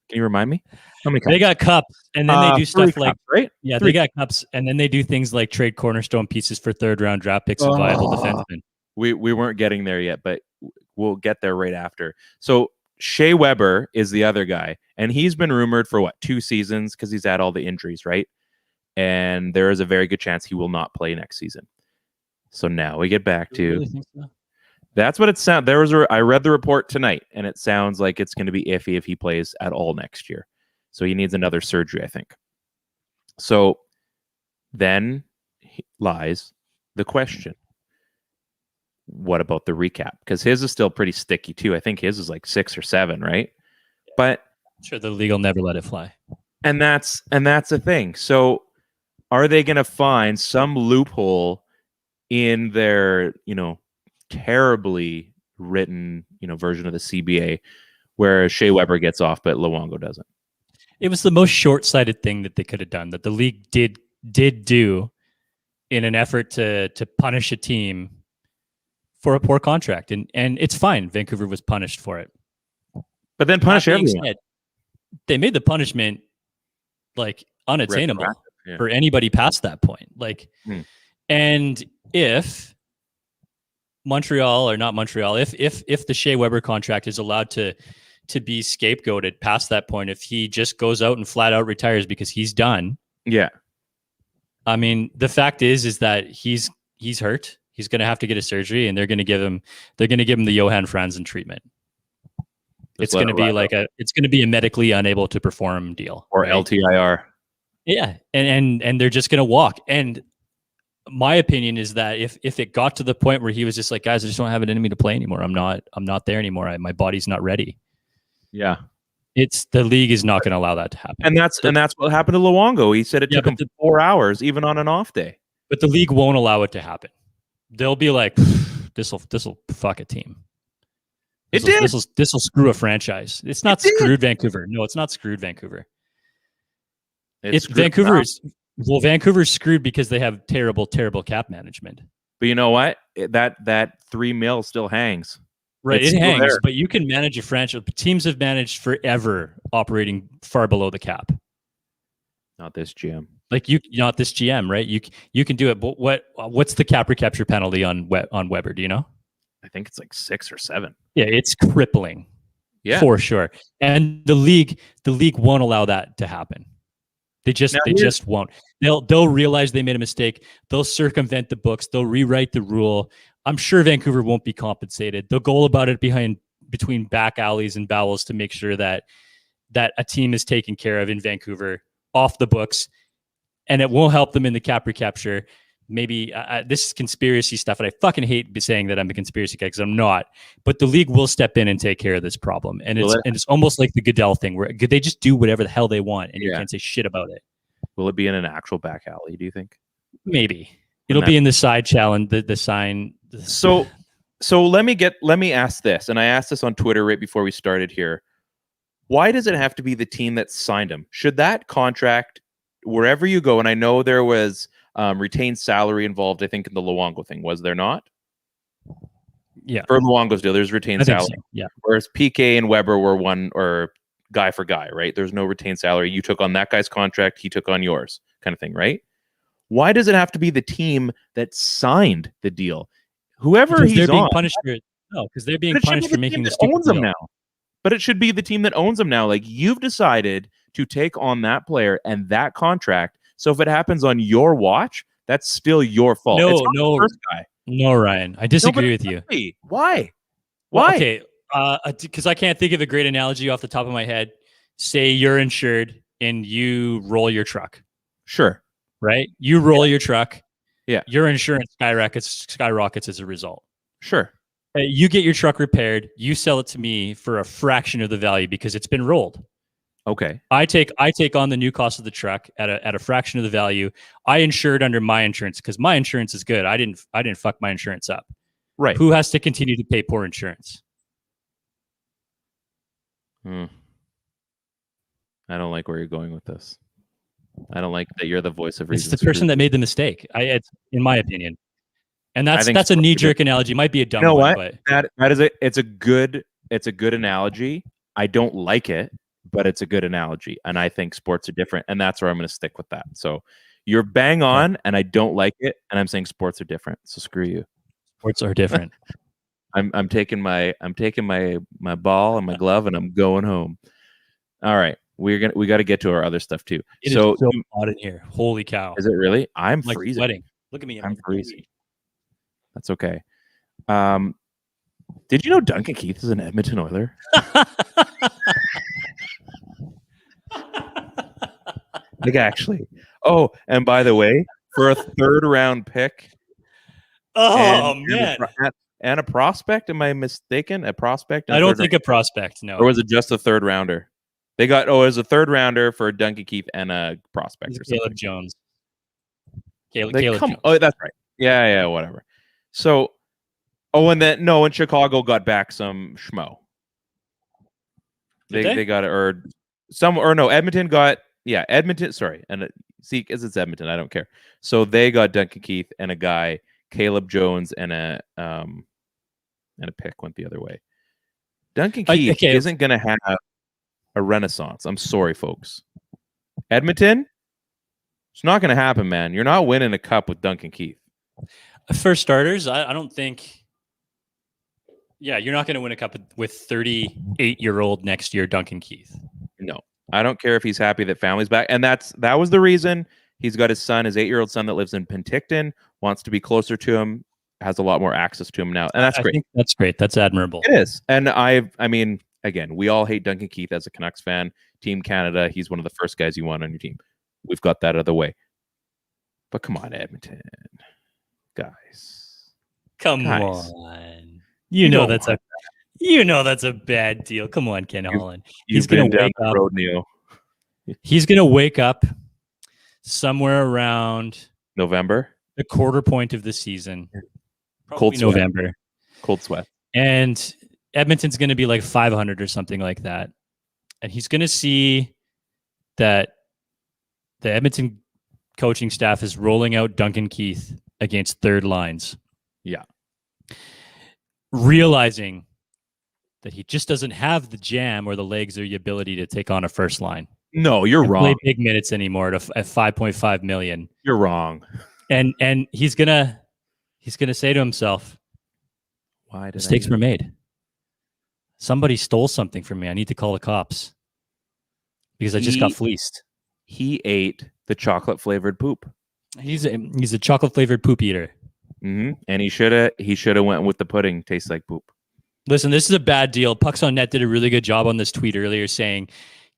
Can you remind me? How many cups? They got cups, and then they do stuff cups, like right? Yeah, they got cups, and then they do things like trade cornerstone pieces for third-round draft picks and viable defensemen. We weren't getting there yet, but we'll get there right after. So Shea Weber is the other guy, and he's been rumored for 2 seasons because he's had all the injuries, right? And there is a very good chance he will not play next season. So now we get back to really think so? That's what it sounds. I read the report tonight, and it sounds like it's going to be iffy if he plays at all next year. So he needs another surgery, I think. So then lies the question: what about the recap? Because his is still pretty sticky too. I think his is like 6 or 7, right? But I'm sure the league will never let it fly. And that's the thing. So are they going to find some loophole in their, terribly written, version of the CBA where Shea Weber gets off, but Luongo doesn't? It was the most short-sighted thing that they could have done, that the league did do in an effort to punish a team for a poor contract. And it's fine. Vancouver was punished for it. But then punish everyone. Said, they made the punishment unattainable for anybody past that point. And if Montreal, or not Montreal, if the Shea Weber contract is allowed to be scapegoated past that point, if he just goes out and flat out retires because he's done. Yeah. I mean, the fact is that he's hurt. He's going to have to get a surgery, and they're going to give him the Johan Franzen treatment. It's going to be a medically unable to perform deal, or right? LTIR. Yeah. And they're just going to walk. And my opinion is that if it got to the point where he was just like, guys, I just don't have it in me to play anymore. I'm not there anymore. My body's not ready. Yeah. The league is not going to allow that to happen. And that's what happened to Luongo. He said it took him 4 hours, even on an off day. But the league won't allow it to happen. They'll be like, this'll fuck a team. This'll screw a franchise. It's not screwed Vancouver. No, it's not screwed Vancouver. It's Vancouver's. Well, Vancouver's screwed because they have terrible cap management. But you know what? That $3 million still hangs. Right, it hangs. There. But you can manage a franchise. Teams have managed forever operating far below the cap. Not this GM. Not this GM, right? You can do it. But what's the cap recapture penalty on Weber? Do you know? I think it's like 6 or 7. Yeah, it's crippling. Yeah, for sure. And the league won't allow that to happen. They just won't. They'll realize they made a mistake. They'll circumvent the books. They'll rewrite the rule. I'm sure Vancouver won't be compensated. They'll go about it between back alleys and bowels to make sure that a team is taken care of in Vancouver off the books, and it won't help them in the cap recapture. Maybe this is conspiracy stuff, and I fucking hate saying that I'm a conspiracy guy because I'm not. But the league will step in and take care of this problem, and it's almost like the Goodell thing where they just do whatever the hell they want, and you can't say shit about it. Will it be in an actual back alley? Do you think? Maybe it'll be in the side challenge, the sign. So let me ask this, and I asked this on Twitter right before we started here. Why does it have to be the team that signed him? Should that contract wherever you go, and I know there was retained salary involved, I think, in the Luongo thing, was there not? Yeah. For Luongo's deal, there's retained salary. So. Yeah. Whereas PK and Weber were one or guy for guy, right? There's no retained salary. You took on that guy's contract, he took on yours, kind of thing, right? Why does it have to be the team that signed the deal? Whoever because he's they're being on, punished for it. No, because they're being punished for making the stupid owns them deal. now. But it should be the team that owns them now. Like, you've decided to take on that player and that contract. So if it happens on your watch, that's still your fault. No, it's not no, the first guy. No, Ryan, I disagree with you. Why? Well, okay, because I can't think of a great analogy off the top of my head. Say you're insured and you roll your truck. Sure. Right? You roll your truck. Yeah. Your insurance skyrockets as a result. Sure. You get your truck repaired. You sell it to me for a fraction of the value because it's been rolled. Okay. I take on the new cost of the truck at a fraction of the value. I insured under my insurance because my insurance is good. I didn't fuck my insurance up. Right. Who has to continue to pay poor insurance? I don't like where you're going with this. I don't like that you're the voice of reason. It's the person that made the mistake. It's in my opinion. And that's a knee-jerk analogy. It might be a dumb one, but that is it's a good analogy. I don't like it, but it's a good analogy. And I think sports are different. And that's where I'm going to stick with that. So you're bang on, and I don't like it. And I'm saying sports are different. So screw you. Sports are different. I'm taking my ball and my glove, and I'm going home. All right. We got to get to our other stuff too. It is so hot in here. Holy cow. Is it really? I'm like freezing. Sweating. Look at me. I'm freezing. That's okay. Did you know Duncan Keith is an Edmonton Oiler? Like, actually. Oh, and by the way, for a third round pick. Man. And a prospect? Am I mistaken? A prospect? I don't think a prospect, no. Or was it just a third rounder? It was a third rounder for Duncan Keith and a prospect or something. Caleb Jones. Caleb Jones. Oh, that's right. Yeah, whatever. So, and Chicago got back some schmo. They got it, Edmonton got, Edmonton, sorry. And see, as it's Edmonton, I don't care. So they got Duncan Keith and a guy, Caleb Jones, and a pick went the other way. Duncan Keith isn't going to have a renaissance. I'm sorry, folks. Edmonton, it's not going to happen, man. You're not winning a cup with Duncan Keith. For starters, I don't think. Yeah, you're not going to win a cup with 38-year-old next year, Duncan Keith. No, I don't care if he's happy that family's back, and that was the reason. He's got his 8-year-old son that lives in Penticton, wants to be closer to him, has a lot more access to him now, and that's great. I think that's great. That's admirable. It is, and I mean, again, we all hate Duncan Keith as a Canucks fan. Team Canada, he's one of the first guys you want on your team. We've got that out of the way. But come on, Edmonton. Guys. Come on. You know that's a bad deal. Come on, Ken Holland. He's going to wake up. Road, Neil. He's going to wake up somewhere around November, the quarter point of the season. Cold sweat. November. Cold sweat. And Edmonton's going to be like 500 or something like that. And he's going to see that the Edmonton coaching staff is rolling out Duncan Keith against third lines. Yeah. Realizing that he just doesn't have the jam or the legs or the ability to take on a first line. No, you're wrong. Play big minutes anymore at $5.5 million. You're wrong. And he's gonna say to himself, "Why did mistakes were made? Somebody stole something from me. I need to call the cops because I just got fleeced." He ate the chocolate flavored poop. He's a chocolate flavored poop eater. Mm-hmm. And he should have went with the pudding. Tastes like poop. Listen, this is a bad deal. Pucks on Net did a really good job on this tweet earlier, saying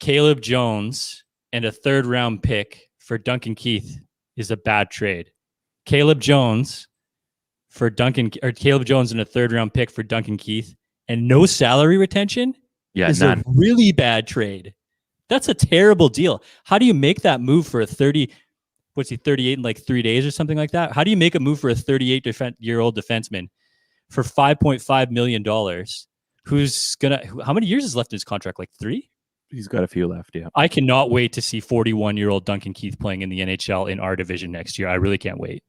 Caleb Jones and a third round pick for Duncan Keith is a bad trade. Caleb Jones and a third round pick for Duncan Keith and no salary retention is none. A really bad trade. That's a terrible deal. How do you make that move for a 38 in like 3 days or something like that? How do you make a move for a 38-year-old defenseman for $5.5 million? How many years is left in his contract? Like 3? He's got a few left. Yeah. I cannot wait to see 41-year-old Duncan Keith playing in the NHL in our division next year. I really can't wait.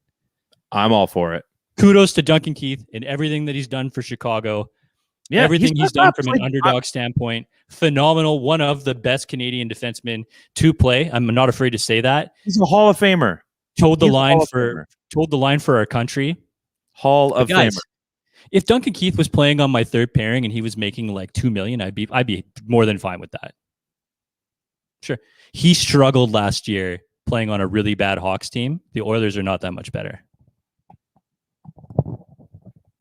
I'm all for it. Kudos to Duncan Keith and everything that he's done for Chicago. Yeah, everything he's done from an underdog standpoint. Phenomenal. One of the best Canadian defensemen to play. I'm not afraid to say that. He's a Hall of Famer. Told the line for our country. Hall of Famer. If Duncan Keith was playing on my third pairing and he was making like $2 million, I'd be more than fine with that. Sure. He struggled last year playing on a really bad Hawks team. The Oilers are not that much better.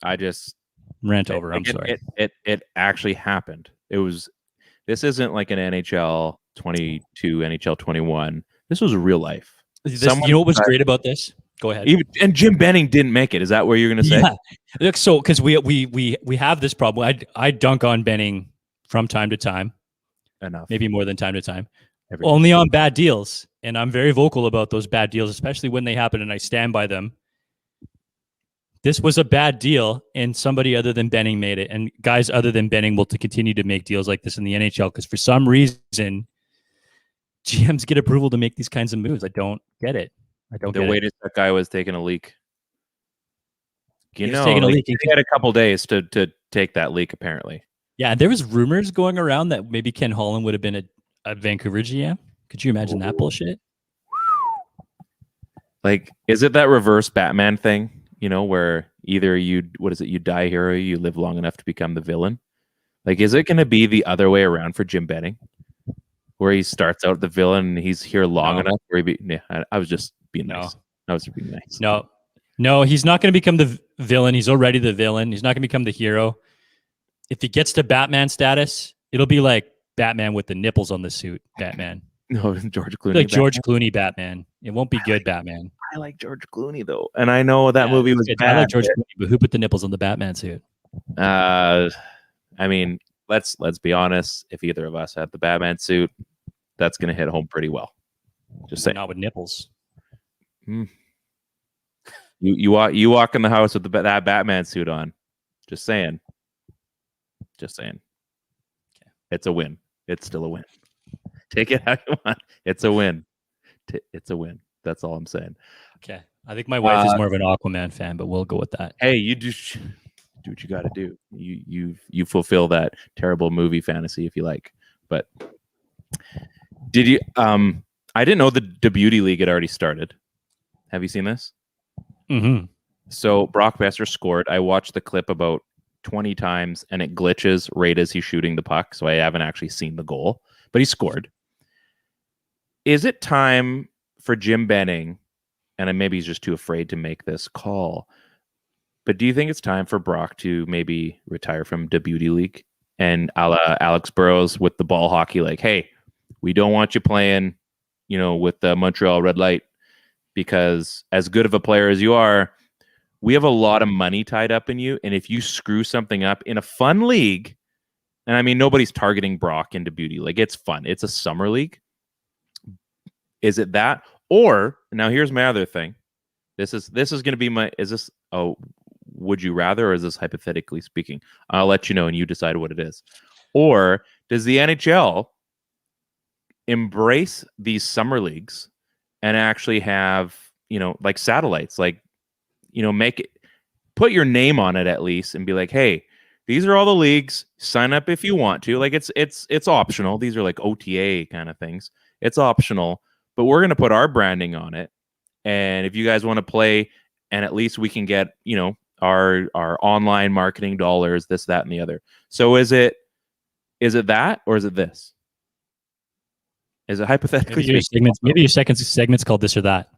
I just rant over. I'm sorry. It actually happened. This isn't like an NHL 22, NHL 21. This was real life. You know what was great about this? Go ahead. And Jim Benning didn't make it. Is that what you're going to say? Yeah. Look, so because we have this problem. I dunk on Benning from time to time. Enough. Maybe more than time to time. Only on bad deals. And I'm very vocal about those bad deals, especially when they happen, and I stand by them. This was a bad deal, and somebody other than Benning made it. And guys other than Benning will continue to make deals like this in the NHL because for some reason, GMs get approval to make these kinds of moves. I don't get it. The latest that guy was taking a leak. He had a couple days to take that leak, apparently. Yeah, there was rumors going around that maybe Ken Holland would have been a Vancouver GM. Could you imagine that bullshit? Like, is it that reverse Batman thing? You know, where either you die a hero, you live long enough to become the villain. Like, is it going to be the other way around for Jim Benning, where he starts out the villain and he's here long enough? I was just being nice. I was being nice. No, he's not going to become the villain. He's already the villain. He's not going to become the hero. If he gets to Batman status, it'll be like Batman with the nipples on the suit. Batman. No, George Clooney. Like George Clooney Batman. It won't be good Batman. I like George Clooney though, and I know that movie was bad. I like George Clooney, but who put the nipples on the Batman suit? I mean, let's be honest. If either of us had the Batman suit, that's going to hit home pretty well. Just saying. Not with nipples. You walk in the house with that Batman suit on. Just saying. Okay. It's a win. It's still a win. Take it how you want. It's a win. It's a win. That's all I'm saying. Okay. I think my wife is more of an Aquaman fan, but we'll go with that. Hey, you just do what you got to do. You fulfill that terrible movie fantasy if you like. But did you? I didn't know the Beauty League had already started. Have you seen this? Mm-hmm. So Brock Besser scored. I watched the clip about 20 times, and it glitches right as he's shooting the puck. So I haven't actually seen the goal, but he scored. Is it time for Jim Benning, and maybe he's just too afraid to make this call, but do you think it's time for Brock to maybe retire from the Beauty League and a la Alex Burrows with the ball hockey, like, hey, we don't want you playing, with the Montreal Red Light, because as good of a player as you are, we have a lot of money tied up in you, and if you screw something up in a fun league, and I mean, nobody's targeting Brock into Beauty League. It's fun. It's a summer league. Is it that? Or now here's my other thing. This is going to be would you rather, or is this hypothetically speaking? I'll let you know and you decide what it is. Or does the NHL embrace these summer leagues and actually have, like satellites, like, make it, put your name on it at least and be like, hey, these are all the leagues. Sign up if you want to. Like it's optional. These are like OTA kind of things. It's optional. But we're going to put our branding on it. And if you guys want to play, and at least we can get, our online marketing dollars, this, that, and the other. So is it that, or is it this? Is it hypothetically? Maybe your second segment's called This or That.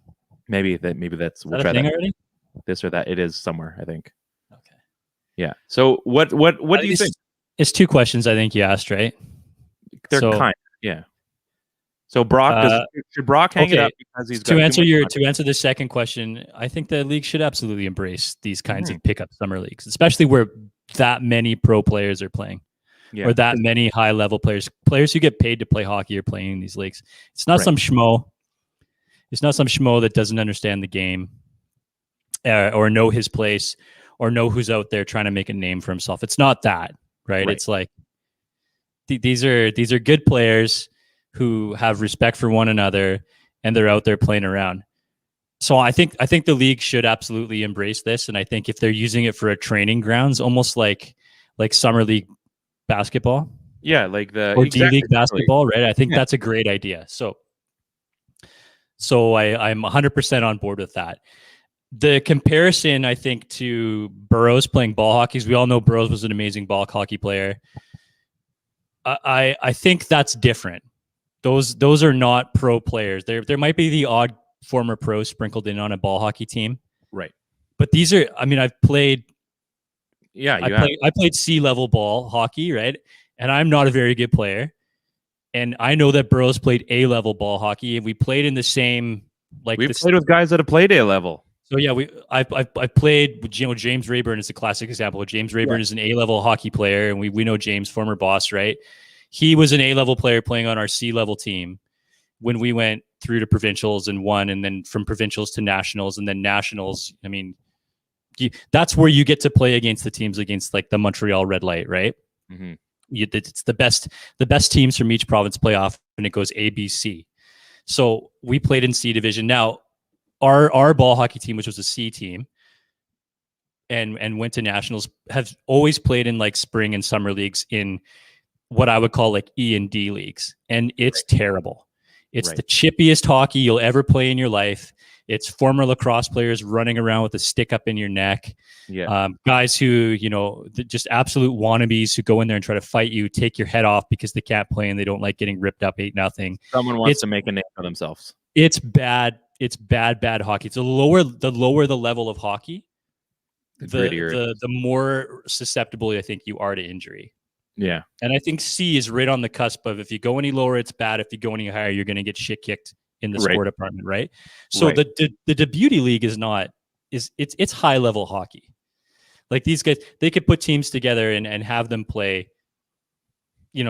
Maybe that's we'll try that already. This or that. It is somewhere, I think. Okay. Yeah. So what do you think? It's two questions I think you asked, right? They're yeah. So Brock should Brock hang it up because he's got to answer the second question. I think the league should absolutely embrace these kinds of pickup summer leagues, especially where that many pro players are playing, or that many high level players who get paid to play hockey are playing in these leagues. It's not some schmo. It's not some schmo that doesn't understand the game, or know his place, or know who's out there trying to make a name for himself. It's not that, right? It's like these are good players who have respect for one another, and they're out there playing around. So I think the league should absolutely embrace this, and I think if they're using it for a training grounds, almost like summer league basketball, Yeah, like the or D exactly. League basketball, right? I think that's a great idea. So I'm 100% on board with that. The comparison, I think, to Burroughs playing ball hockey, is we all know Burroughs was an amazing ball hockey player. I think that's different. Those are not pro players. There might be the odd former pro sprinkled in on a ball hockey team, Right. but these are. I mean, I've played. Yeah, I played C-level ball hockey, right? And I'm not a very good player. And I know that Burroughs played A-level ball hockey, and we played in the same we've played with guys that have played A-level. So yeah, I played with James Rayburn is a classic example. James Rayburn is an A-level hockey player, and we know James, former boss, right? He was an A-level player playing on our C-level team when we went through to provincials and won, and then from provincials to nationals, and then nationals. I mean, that's where you get to play against the teams against like the Montreal Red Light, right? Mm-hmm. It's the best teams from each province play off, and it goes A, B, C. So we played in C division. Now, our ball hockey team, which was a C team, and went to nationals, have always played in like spring and summer leagues in what I would call like E and D leagues, and it's terrible. It's the chippiest hockey you'll ever play in your life. It's former lacrosse players running around with a stick up in your neck. Yeah. Guys who, just absolute wannabes who go in there and try to fight you, take your head off because they can't play and they don't like getting ripped up 8-0. Someone wants to make a name for themselves. It's bad. It's bad hockey. It's the lower the level of hockey, the more susceptible I think you are to injury. Yeah. And I think C is right on the cusp of, if you go any lower, it's bad. If you go any higher, you're going to get shit kicked in the sport department, right? So the beauty league it's high level hockey. Like these guys, they could put teams together and have them play,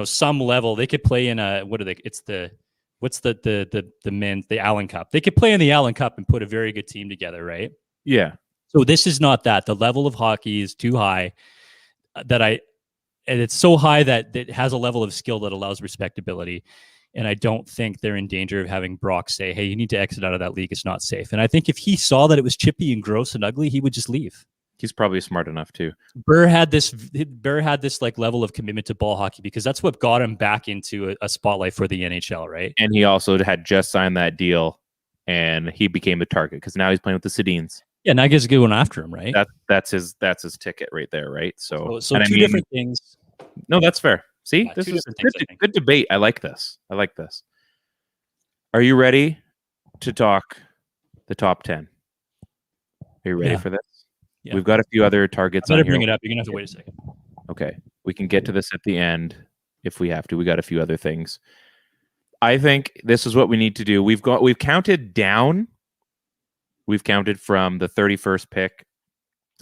some level. They could play in the men's, the Allen Cup. They could play in the Allen Cup and put a very good team together, right? Yeah. So this is not that. The level of hockey is too high and it's so high that it has a level of skill that allows respectability. And I don't think they're in danger of having Brock say, hey, you need to exit out of that league. It's not safe. And I think if he saw that it was chippy and gross and ugly, he would just leave. He's probably smart enough too. Burr had this like level of commitment to ball hockey because that's what got him back into a spotlight for the NHL, right? And he also had just signed that deal, and he became the target because now he's playing with the Sedins. Yeah, now he's going after him, right? That's his ticket right there, right? So two different things. No, that's fair. See, Yeah, this is good debate. I like this. Are you ready to talk the top 10? Are you ready for this? Yeah. We've got a few other targets. I better bring it up. You're gonna have to wait a second. Okay, we can get to this at the end if we have to. We got a few other things. I think this is what we need to do. We've counted down. We've counted from the 31st pick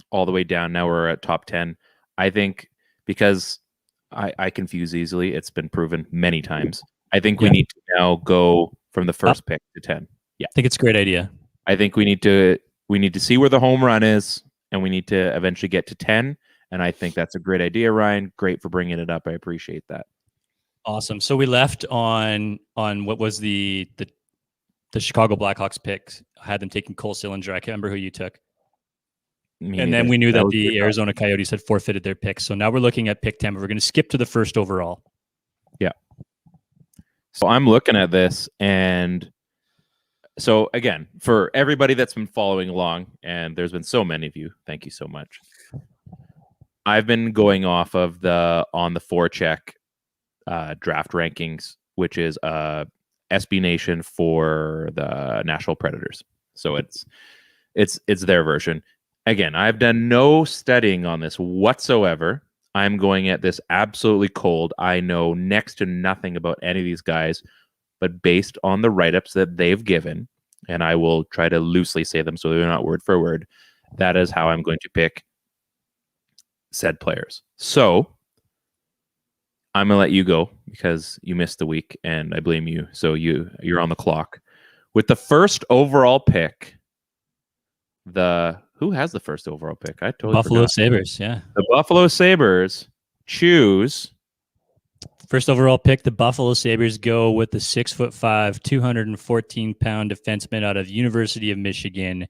all the way down. Now we're at top 10. I think because I confuse easily. It's been proven many times. I think we need to now go from the first pick to 10. Yeah, I think it's a great idea. I think we need to see where the home run is, and we need to eventually get to 10. And I think that's a great idea, Ryan. Great for bringing it up. I appreciate that. Awesome. So we left on what was the Chicago Blackhawks picks. I had them taking Cole Sillinger. I can't remember who you took. And then we knew that the Arizona Coyotes had forfeited their picks. So now we're looking at pick 10. We're going to skip to the first overall. Yeah. So I'm looking at this, and so again, for everybody that's been following along, and there's been so many of you, thank you so much. I've been going off of the on the forecheck draft rankings, which is SB Nation for the Nashville Predators. So it's their version. Again, I've done no studying on this whatsoever. I'm going at this absolutely cold. I know next to nothing about any of these guys, but based on the write-ups that they've given, and I will try to loosely say them so they're not word for word, that is how I'm going to pick said players. So I'm going to let you go because you missed the week, and I blame you. So you're on the clock. With the first overall pick, who has the first overall pick? I totally Buffalo forgot. Sabres, yeah. The Buffalo Sabres choose First overall pick, the Buffalo Sabres go with the 6'5", 214-pound defenseman out of University of Michigan,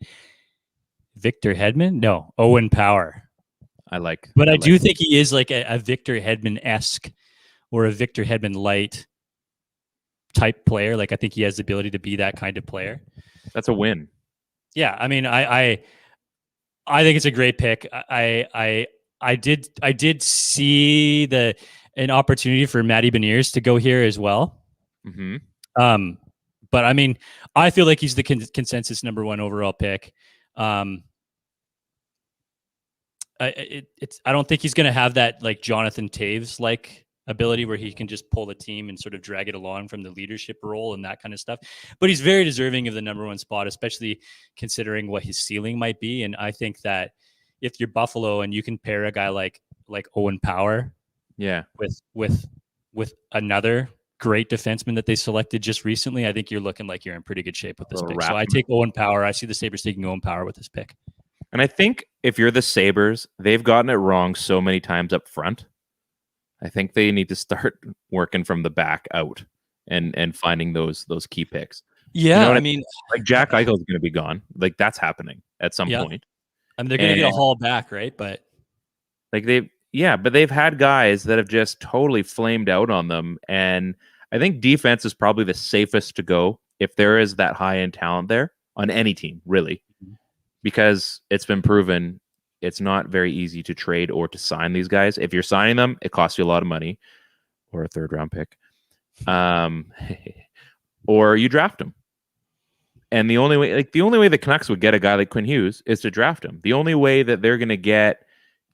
Victor Hedman. No, Owen Power. But I do think he is like a Victor Hedman-esque or a Victor Hedman light type player. Like I think he has the ability to be that kind of player. That's a win. Yeah, I mean, I think it's a great pick. I did see an opportunity for Matty Beniers to go here as well. Mm-hmm. But I mean, I feel like he's the consensus number one overall pick. I don't think he's going to have that like Jonathan Taves like ability where he can just pull the team and sort of drag it along from the leadership role and that kind of stuff. But he's very deserving of the number one spot, especially considering what his ceiling might be. And I think that if you're Buffalo and you can pair a guy like Owen Power, with another great defenseman that they selected just recently, I think you're looking like you're in pretty good shape with this pick. So I take Owen Power. I see the Sabres taking Owen Power with this pick. And I think if you're the Sabres, they've gotten it wrong so many times up front. I think they need to start working from the back out and finding those key picks. Yeah, you know I mean, like Jack Eichel's going to be gone. Like that's happening at some point. I mean, they're going to get a haul back, right? But like they've had guys that have just totally flamed out on them, and I think defense is probably the safest to go if there is that high-end talent there on any team, really, because it's been proven it's not very easy to trade or to sign these guys. If you're signing them, it costs you a lot of money or a third-round pick, or you draft them. And the only way the Canucks would get a guy like Quinn Hughes is to draft him. The only way that they're going to get,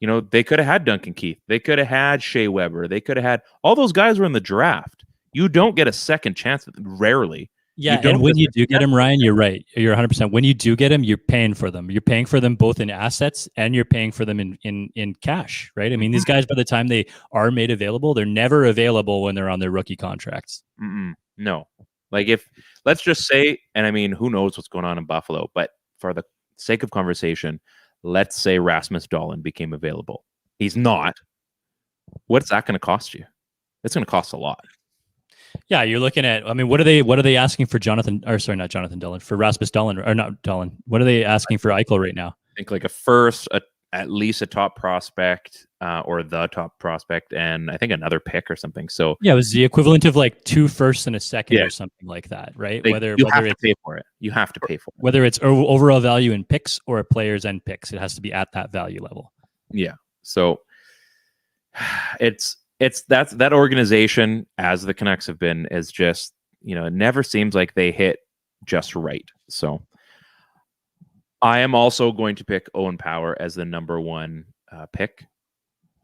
they could have had Duncan Keith. They could have had Shea Weber. They could have had all those guys were in the draft. You don't get a second chance, rarely. Yeah, and when you do get him, Ryan, you're right. You're 100%. When you do get him, you're paying for them. You're paying for them both in assets and you're paying for them in cash, right? I mean, these guys, by the time they are made available, they're never available when they're on their rookie contracts. No. Like let's just say, and I mean, who knows what's going on in Buffalo, but for the sake of conversation, let's say Rasmus Dahlin became available. He's not. What's that going to cost you? It's going to cost a lot. Yeah, you're looking at. I mean, what are they asking for Jonathan? Or sorry, not Jonathan Dahlin, for Rasmus Dahlin, or not Dahlin? What are they asking for Eichel right now? I think like a first, at least a top prospect, or the top prospect, and I think another pick or something. So yeah, it was the equivalent of like 2 firsts and a second or something like that, right? You have to pay for it. You have to pay for it. Whether it's overall value in picks or a player's end picks, it has to be at that value level. Yeah. So it's that organization, as the Canucks have been, is just, it never seems like they hit just right. So I am also going to pick Owen Power as the number one pick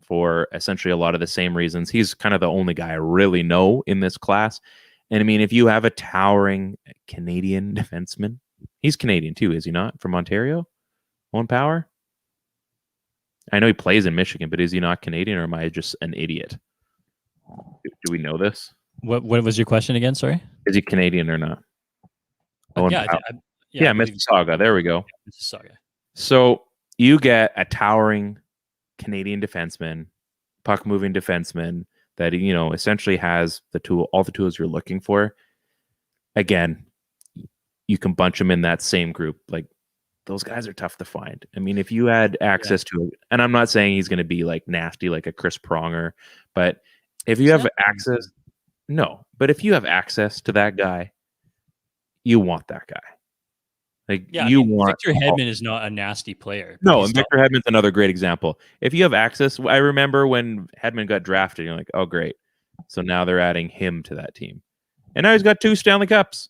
for essentially a lot of the same reasons. He's kind of the only guy I really know in this class. And I mean, if you have a towering Canadian defenseman, he's Canadian too, is he not? From Ontario? Owen Power? I know he plays in Michigan, but is he not Canadian, or am I just an idiot? Do we know this? What was your question again? Sorry. Is he Canadian or not? Yeah, Mississauga. There we go. Mississauga. So you get a towering Canadian defenseman, puck moving defenseman that essentially has all the tools you're looking for. Again, you can bunch them in that same group. Like, those guys are tough to find. I mean, if you had access to it, and I'm not saying he's going to be like nasty like a Chris Pronger, but if you have access, if you have access to that guy, you want that guy. Like, Victor Hedman is not a nasty player. No, and Victor Hedman's another great example. If you have access, I remember when Hedman got drafted, you're like, oh, great. So now they're adding him to that team. And now he's got 2 Stanley Cups.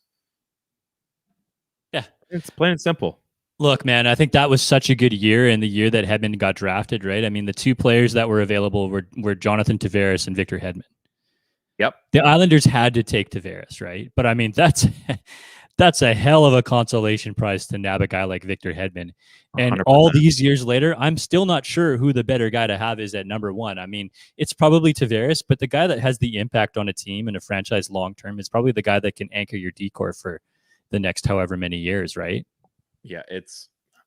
Yeah. It's plain and simple. Look, man, I think that was such a good year, in the year that Hedman got drafted, right? I mean, the 2 players that were available were Jonathan Tavares and Victor Hedman. Yep. The Islanders had to take Tavares, right? But I mean, that's a hell of a consolation prize to nab a guy like Victor Hedman. And 100%. All these years later, I'm still not sure who the better guy to have is at number one. I mean, it's probably Tavares, but the guy that has the impact on a team and a franchise long-term is probably the guy that can anchor your decor for the next however many years, right? Yeah,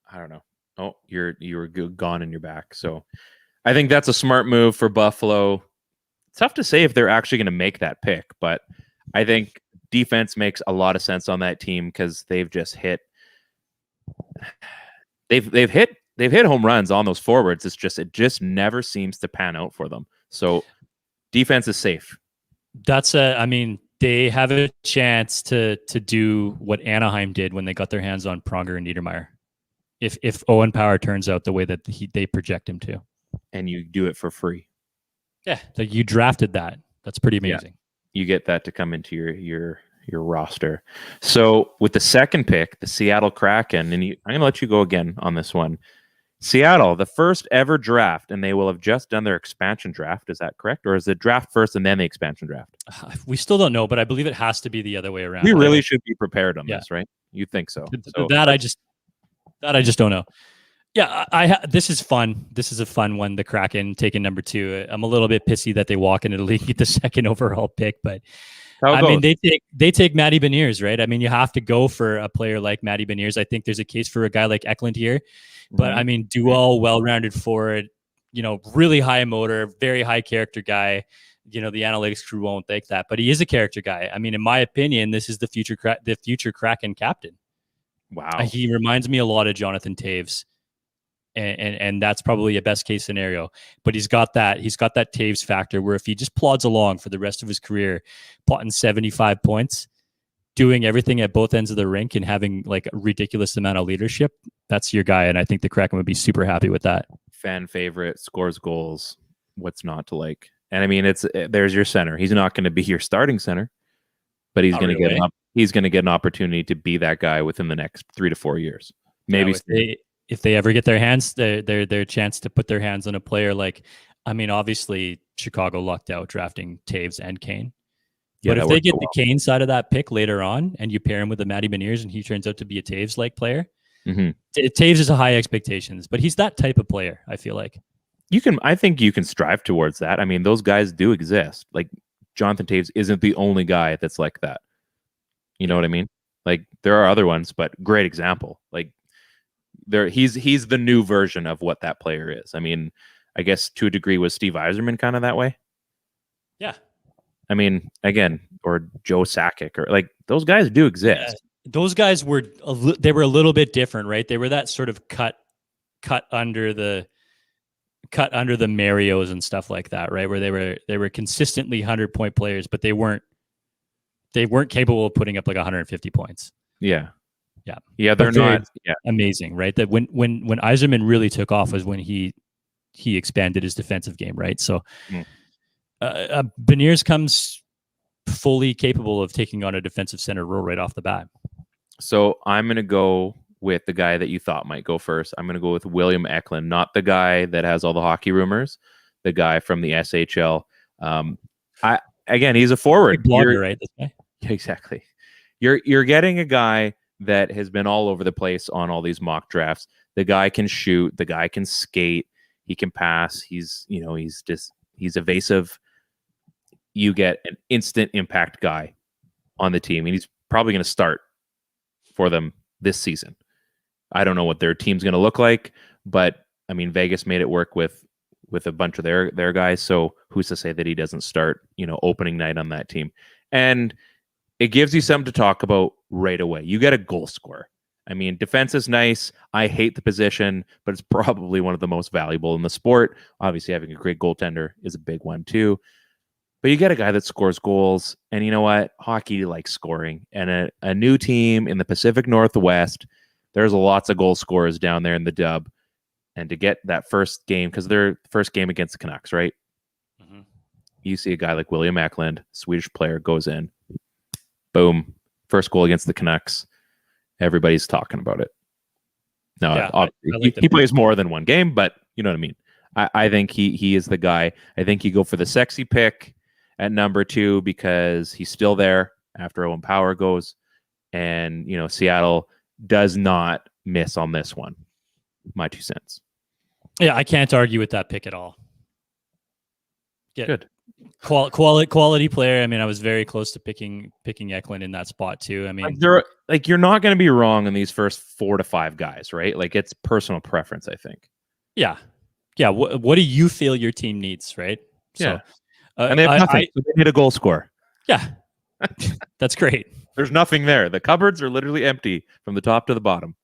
I don't know. Oh, you were gone and you're back. So I think that's a smart move for Buffalo tough to say if they're actually going to make that pick, but I think defense makes a lot of sense on that team because they've just hit they've hit home runs on those forwards. It just never seems to pan out for them. So defense is safe. I mean, they have a chance to do what Anaheim did when they got their hands on Pronger and Niedermeyer. If Owen Power turns out the way that they project him to, and you do it for free. Yeah, like you drafted that. That's pretty amazing. Yeah. You get that to come into your roster. So with the second pick, the Seattle Kraken, and I'm going to let you go again on this one. Seattle, the first ever draft, and they will have just done their expansion draft. Is that correct? Or is it draft first and then the expansion draft? We still don't know, but I believe it has to be the other way around. We really should be prepared on this, right? You think so? That I just don't know. Yeah, this is fun. This is a fun one. The Kraken taking number 2. I'm a little bit pissy that they walk into the league with the second overall pick, but I mean, they take Matty Beniers, right? I mean, you have to go for a player like Matty Beniers. I think there's a case for a guy like Eklund here, but I mean, dual, well-rounded forward, really high motor, very high character guy. The analytics crew won't think that, but he is a character guy. I mean, in my opinion, this is the future Kraken captain. Wow, he reminds me a lot of Jonathan Toews. And that's probably a best case scenario, but he's got that Taves factor where if he just plods along for the rest of his career, potting 75 points, doing everything at both ends of the rink and having like a ridiculous amount of leadership, that's your guy. And I think the Kraken would be super happy with that. Fan favorite, scores goals. What's not to like? And I mean, there's your center. He's not going to be your starting center, but he's going to he's going to get an opportunity to be that guy within the next 3 to 4 years. Maybe. If they ever get their chance to put their hands on a player like, I mean, obviously Chicago lucked out drafting Taves and Kane. But if they get the Kane side of that pick later on and you pair him with the Matty Beniers and he turns out to be a Taves-like player, Taves is a high expectations, but he's that type of player, I feel like. I think you can strive towards that. I mean, those guys do exist. Like Jonathan Taves isn't the only guy that's like that. You know what I mean? Like there are other ones, but great example. Like he's the new version of what that player is. I mean, I guess to a degree was Steve Yzerman kind of that way. Yeah. I mean, again, or Joe Sakic, or like those guys do exist. Yeah. Those guys were a little bit different, right? They were that sort of cut under the Marios and stuff like that, right? Where they were consistently 100-point players, but they weren't capable of putting up like 150 points. Yeah. Yeah, they're not amazing, right? That when Yzerman really took off was when he expanded his defensive game, right? So Beniers comes fully capable of taking on a defensive center role right off the bat. So I'm going to go with the guy that you thought might go first. I'm going to go with William Eklund, not the guy that has all the hockey rumors, the guy from the SHL. He's a forward. Blogger, right? This guy. Exactly. You're getting a guy that has been all over the place on all these mock drafts. The guy can shoot, the guy can skate, he can pass, he's evasive. You get an instant impact guy on the team, and he's probably going to start for them this season. I don't know what their team's going to look like, but I mean, Vegas made it work with a bunch of their guys, so who's to say that he doesn't start, opening night on that team? And it gives you something to talk about right away. You get a goal scorer. I mean, defense is nice. I hate the position, but it's probably one of the most valuable in the sport. Obviously, having a great goaltender is a big one too. But you get a guy that scores goals, and you know what? Hockey likes scoring. And a new team in the Pacific Northwest, there's lots of goal scorers down there in the dub. And to get that first game, because their first game against the Canucks, right? Mm-hmm. You see a guy like William Eklund, Swedish player, goes in. Boom. First goal against the Canucks. Everybody's talking about it. No, obviously, he plays more than one game, but you know what I mean. I think he is the guy. I think you go for the sexy pick at number 2 because he's still there after Owen Power goes. And, Seattle does not miss on this one. My 2 cents. Yeah, I can't argue with that pick at all. Good. Quality player. I mean, I was very close to picking Eklund in that spot too. I mean, you're not going to be wrong in these first 4 to 5 guys, right? Like it's personal preference, I think. Yeah. What do you feel your team needs, right? Yeah. And they have nothing. So they need a goal scorer. Yeah, that's great. There's nothing there. The cupboards are literally empty from the top to the bottom.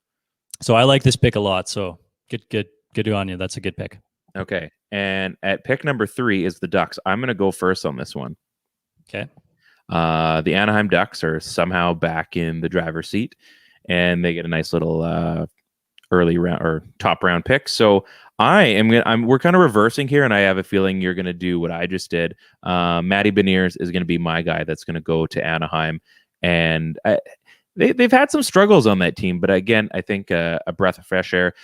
So I like this pick a lot. So good on you. That's a good pick. Okay. And at pick number 3 is the Ducks. I'm going to go first on this one. Okay. The Anaheim Ducks are somehow back in the driver's seat, and they get a nice little early round or top round pick. So we're kind of reversing here, and I have a feeling you're going to do what I just did. Matty Beniers is going to be my guy that's going to go to Anaheim, and they've had some struggles on that team, but again, I think a breath of fresh air.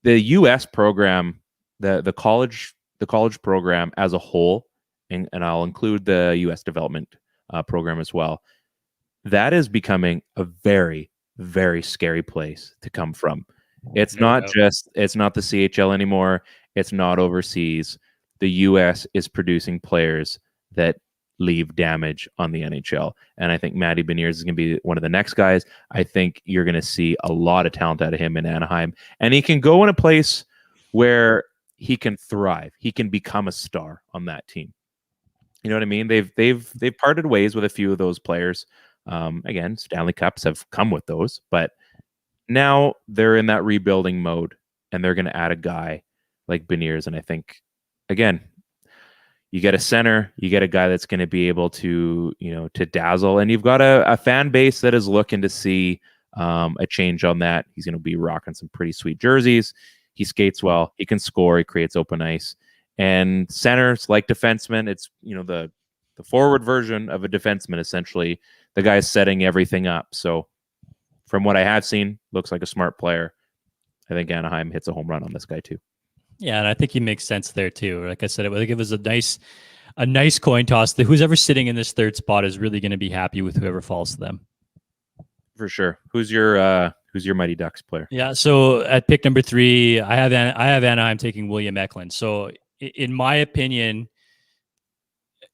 The U.S. program, the college program as a whole, and I'll include the U.S. development program as well. That is becoming a very, very scary place to come from. It's not the CHL anymore. It's not overseas. The U.S. is producing players that leave damage on the NHL. And I think Matty Beniers is going to be one of the next guys. I think you're going to see a lot of talent out of him in Anaheim. And he can go in a place where he can thrive. He can become a star on that team. You know what I mean? They've parted ways with a few of those players. Again, Stanley Cups have come with those, but now they're in that rebuilding mode, and they're going to add a guy like Beniers. And I think, again, you get a center, you get a guy that's going to be able to, to dazzle, and you've got a fan base that is looking to see a change on that. He's going to be rocking some pretty sweet jerseys. He skates well. He can score. He creates open ice. And centers, like defensemen, it's the forward version of a defenseman. Essentially, the guy's setting everything up. So, from what I have seen, looks like a smart player. I think Anaheim hits a home run on this guy too. Yeah, and I think he makes sense there too. Like I said, it was a nice coin toss. Who's ever sitting in this third spot is really going to be happy with whoever falls to them. For sure. Who's your Mighty Ducks player? Yeah. So at pick number 3, I have Anaheim taking William Eklund. So in my opinion,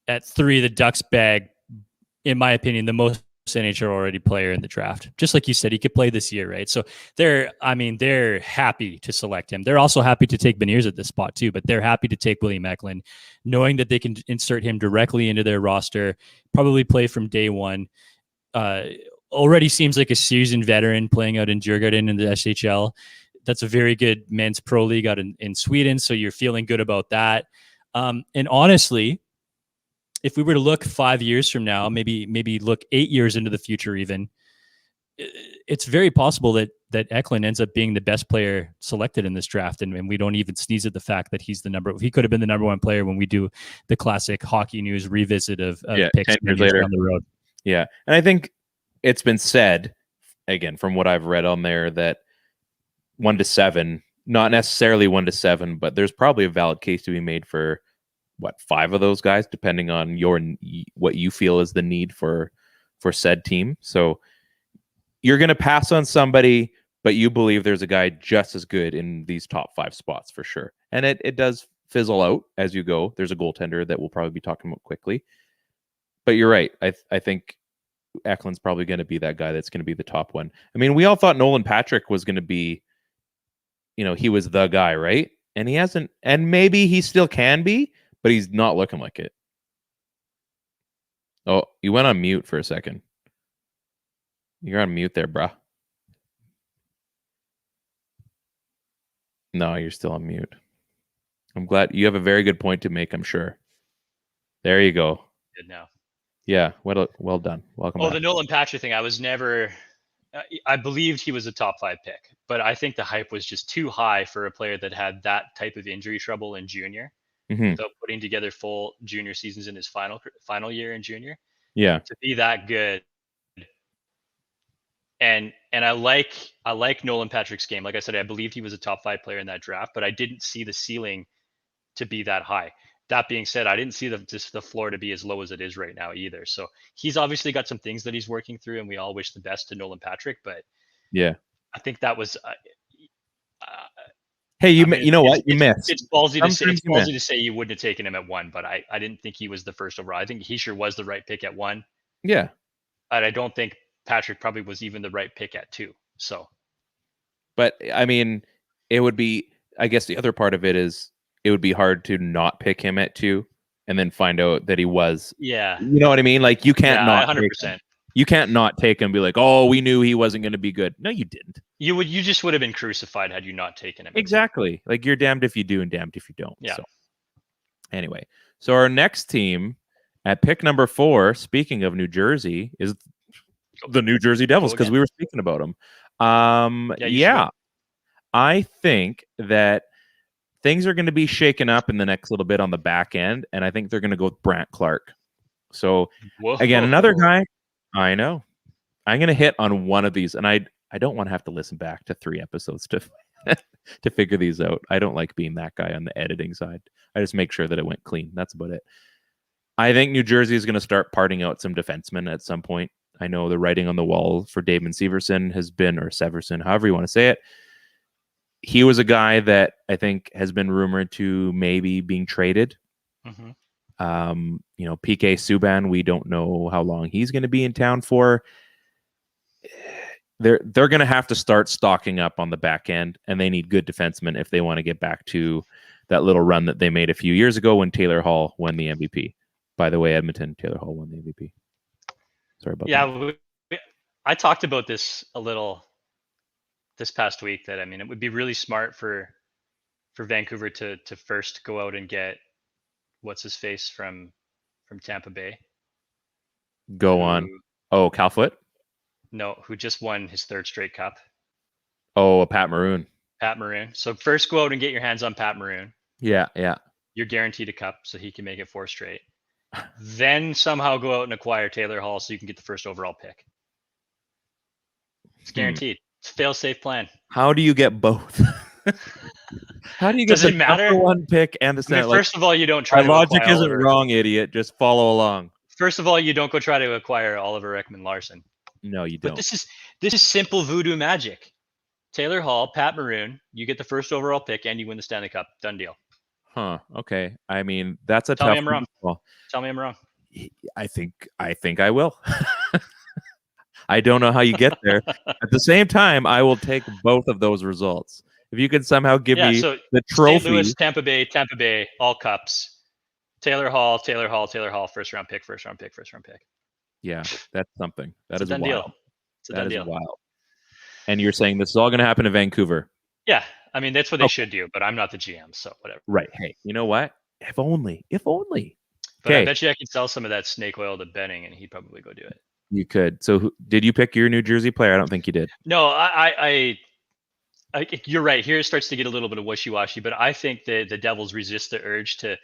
at 3, the Ducks bag, in my opinion, the most NHL already player in the draft. Just like you said, he could play this year, right? So they're happy to select him. They're also happy to take Beniers at this spot too, but they're happy to take William Eklund, knowing that they can insert him directly into their roster, probably play from day one. Already seems like a seasoned veteran playing out in Djurgården in the SHL. That's a very good men's pro league out in Sweden, so you're feeling good about that. And honestly, if we were to look 5 years from now, maybe look 8 years into the future, even, it's very possible that Eklund ends up being the best player selected in this draft, and we don't even sneeze at the fact that he could have been the number 1 player when we do the classic hockey news revisit of picks 10 years later down the road. Yeah, and I think it's been said, again, from what I've read on there, that 1 to 7, not necessarily 1 to 7, but there's probably a valid case to be made for 5 of those guys, depending on what you feel is the need for said team. So you're going to pass on somebody, but you believe there's a guy just as good in these top 5 spots for sure. And it does fizzle out as you go. There's a goaltender that we'll probably be talking about quickly. But you're right. I think Eklund's probably going to be that guy that's going to be the top one. I mean, we all thought Nolan Patrick was going to be, he was the guy, right? And he hasn't, and maybe he still can be, but he's not looking like it. Oh, you went on mute for a second. You're on mute there, bruh. No, you're still on mute. I'm glad you have a very good point to make, I'm sure. There you go. Good now. Yeah, well done. Welcome back. The Nolan Patrick thing, I was never... I believed he was a top 5 pick, but I think the hype was just too high for a player that had that type of injury trouble in junior. Mm-hmm. Without putting together full junior seasons in his final year in junior. Yeah. To be that good. And I like Nolan Patrick's game. Like I said, I believed he was a top 5 player in that draft, but I didn't see the ceiling to be that high. That being said, I didn't see the floor to be as low as it is right now either. So he's obviously got some things that he's working through, and we all wish the best to Nolan Patrick. But yeah, I think that was hey, you know what? You missed. It's ballsy to say you wouldn't have taken him at 1, but I didn't think he was the first overall. I think he sure was the right pick at 1. Yeah. And I don't think Patrick probably was even the right pick at 2. So. But, I mean, it would be, I guess the other part of it is it would be hard to not pick him at 2 and then find out that he was. Yeah. You know what I mean? Like you can't not 100%. You can't not take him and be like, oh, we knew he wasn't going to be good. No, you didn't. You just would have been crucified had you not taken him. Exactly. Like you're damned if you do and damned if you don't. Yeah. So anyway, so our next team at pick number 4, speaking of New Jersey, is the New Jersey Devils, because we were speaking about them. Yeah. I think that things are going to be shaken up in the next little bit on the back end, and I think they're going to go with Brandt Clark. So again, another guy. I know. I'm going to hit on one of these, and I don't want to have to listen back to 3 episodes to to figure these out. I don't like being that guy on the editing side. I just make sure that it went clean. That's about it. I think New Jersey is going to start parting out some defensemen at some point. I know the writing on the wall for Damon Severson has been, or Severson, however you want to say it. He was a guy that I think has been rumored to maybe being traded. Mm-hmm. PK Subban, we don't know how long he's going to be in town for. They're going to have to start stocking up on the back end, and they need good defensemen if they want to get back to that little run that they made a few years ago when Taylor Hall won the MVP. By the way, Edmonton, Taylor Hall won the MVP. Sorry about that. Yeah, I talked about this a little this past week, that, I mean, it would be really smart for Vancouver to first go out and get what's his face from Tampa Bay. Go on. Oh, Cal Foote? No, who just won his 3rd straight cup. Oh, Pat Maroon. Pat Maroon. So first go out and get your hands on Pat Maroon. Yeah. You're guaranteed a cup, so he can make it 4 straight. Then somehow go out and acquire Taylor Hall so you can get the first overall pick. It's guaranteed. It's a fail-safe plan. How do you get both? How do you get the number 1 pick and the second? I mean, first of all, you don't try. My logic isn't wrong, idiot. Just follow along. First of all, you don't go try to acquire Oliver Ekman-Larsson. No, you don't. But this is simple voodoo magic. Taylor Hall, Pat Maroon, you get the first overall pick and you win the Stanley Cup. Done deal. Huh. Okay. I mean, that's a Tell tough. me I'm wrong. Well, Tell me I'm wrong. I think I will. I don't know how you get there. At the same time, I will take both of those results. If you could somehow give me the trophy. St. Louis, Tampa Bay, all cups. Taylor Hall, first round pick. Yeah, that's something. That is wild. Deal. It's a done deal. Wild. And you're saying this is all going to happen in Vancouver? Yeah, I mean that's what they should do, but I'm not the GM, so whatever. Right. Hey, you know what? If only. But I bet you I could sell some of that snake oil to Benning, and he'd probably go do it. You could. So, did you pick your New Jersey player? I don't think you did. No, I you're right. Here it starts to get a little bit of wishy-washy, but I think the Devils resist the urge to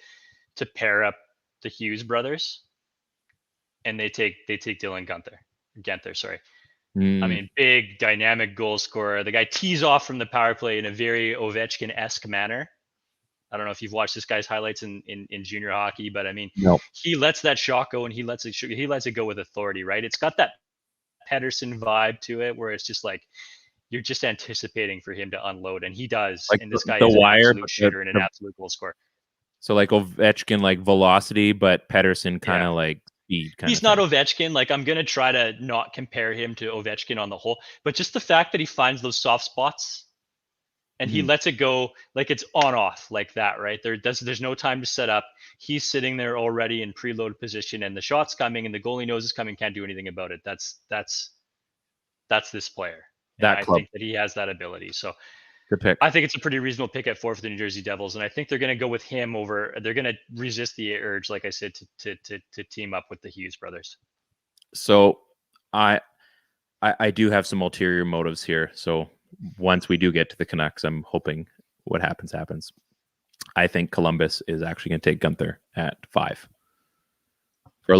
pair up the Hughes brothers, and they take Dylan Guenther. Sorry. I mean, big dynamic goal scorer. The guy tees off from the power play in a very Ovechkin-esque manner. I don't know if you've watched this guy's highlights in junior hockey, but I mean, he lets that shot go and he lets it go with authority, right? It's got that Pedersen vibe to it, where it's just like you're just anticipating for him to unload, and he does. Like and this guy is an wire, absolute shooter and an absolute goal scorer. So like Ovechkin, like velocity, but Pedersen kind of like speed. He's not Ovechkin. Like, I'm gonna try to not compare him to Ovechkin on the whole, but just the fact that he finds those soft spots. And he lets it go like it's on off like that, right? There's no time to set up. He's sitting there already in preload position, and the shot's coming, and the goalie knows it's coming, can't do anything about it. That's this player. I think that he has that ability. So good pick. I think it's a pretty reasonable pick at 4 for the New Jersey Devils, and I think they're going to go with him over. They're going to resist the urge, like I said, to team up with the Hughes brothers. So I do have some ulterior motives here. So. Once we do get to the Canucks, I'm hoping what happens. I think Columbus is actually going to take Guenther at 5 for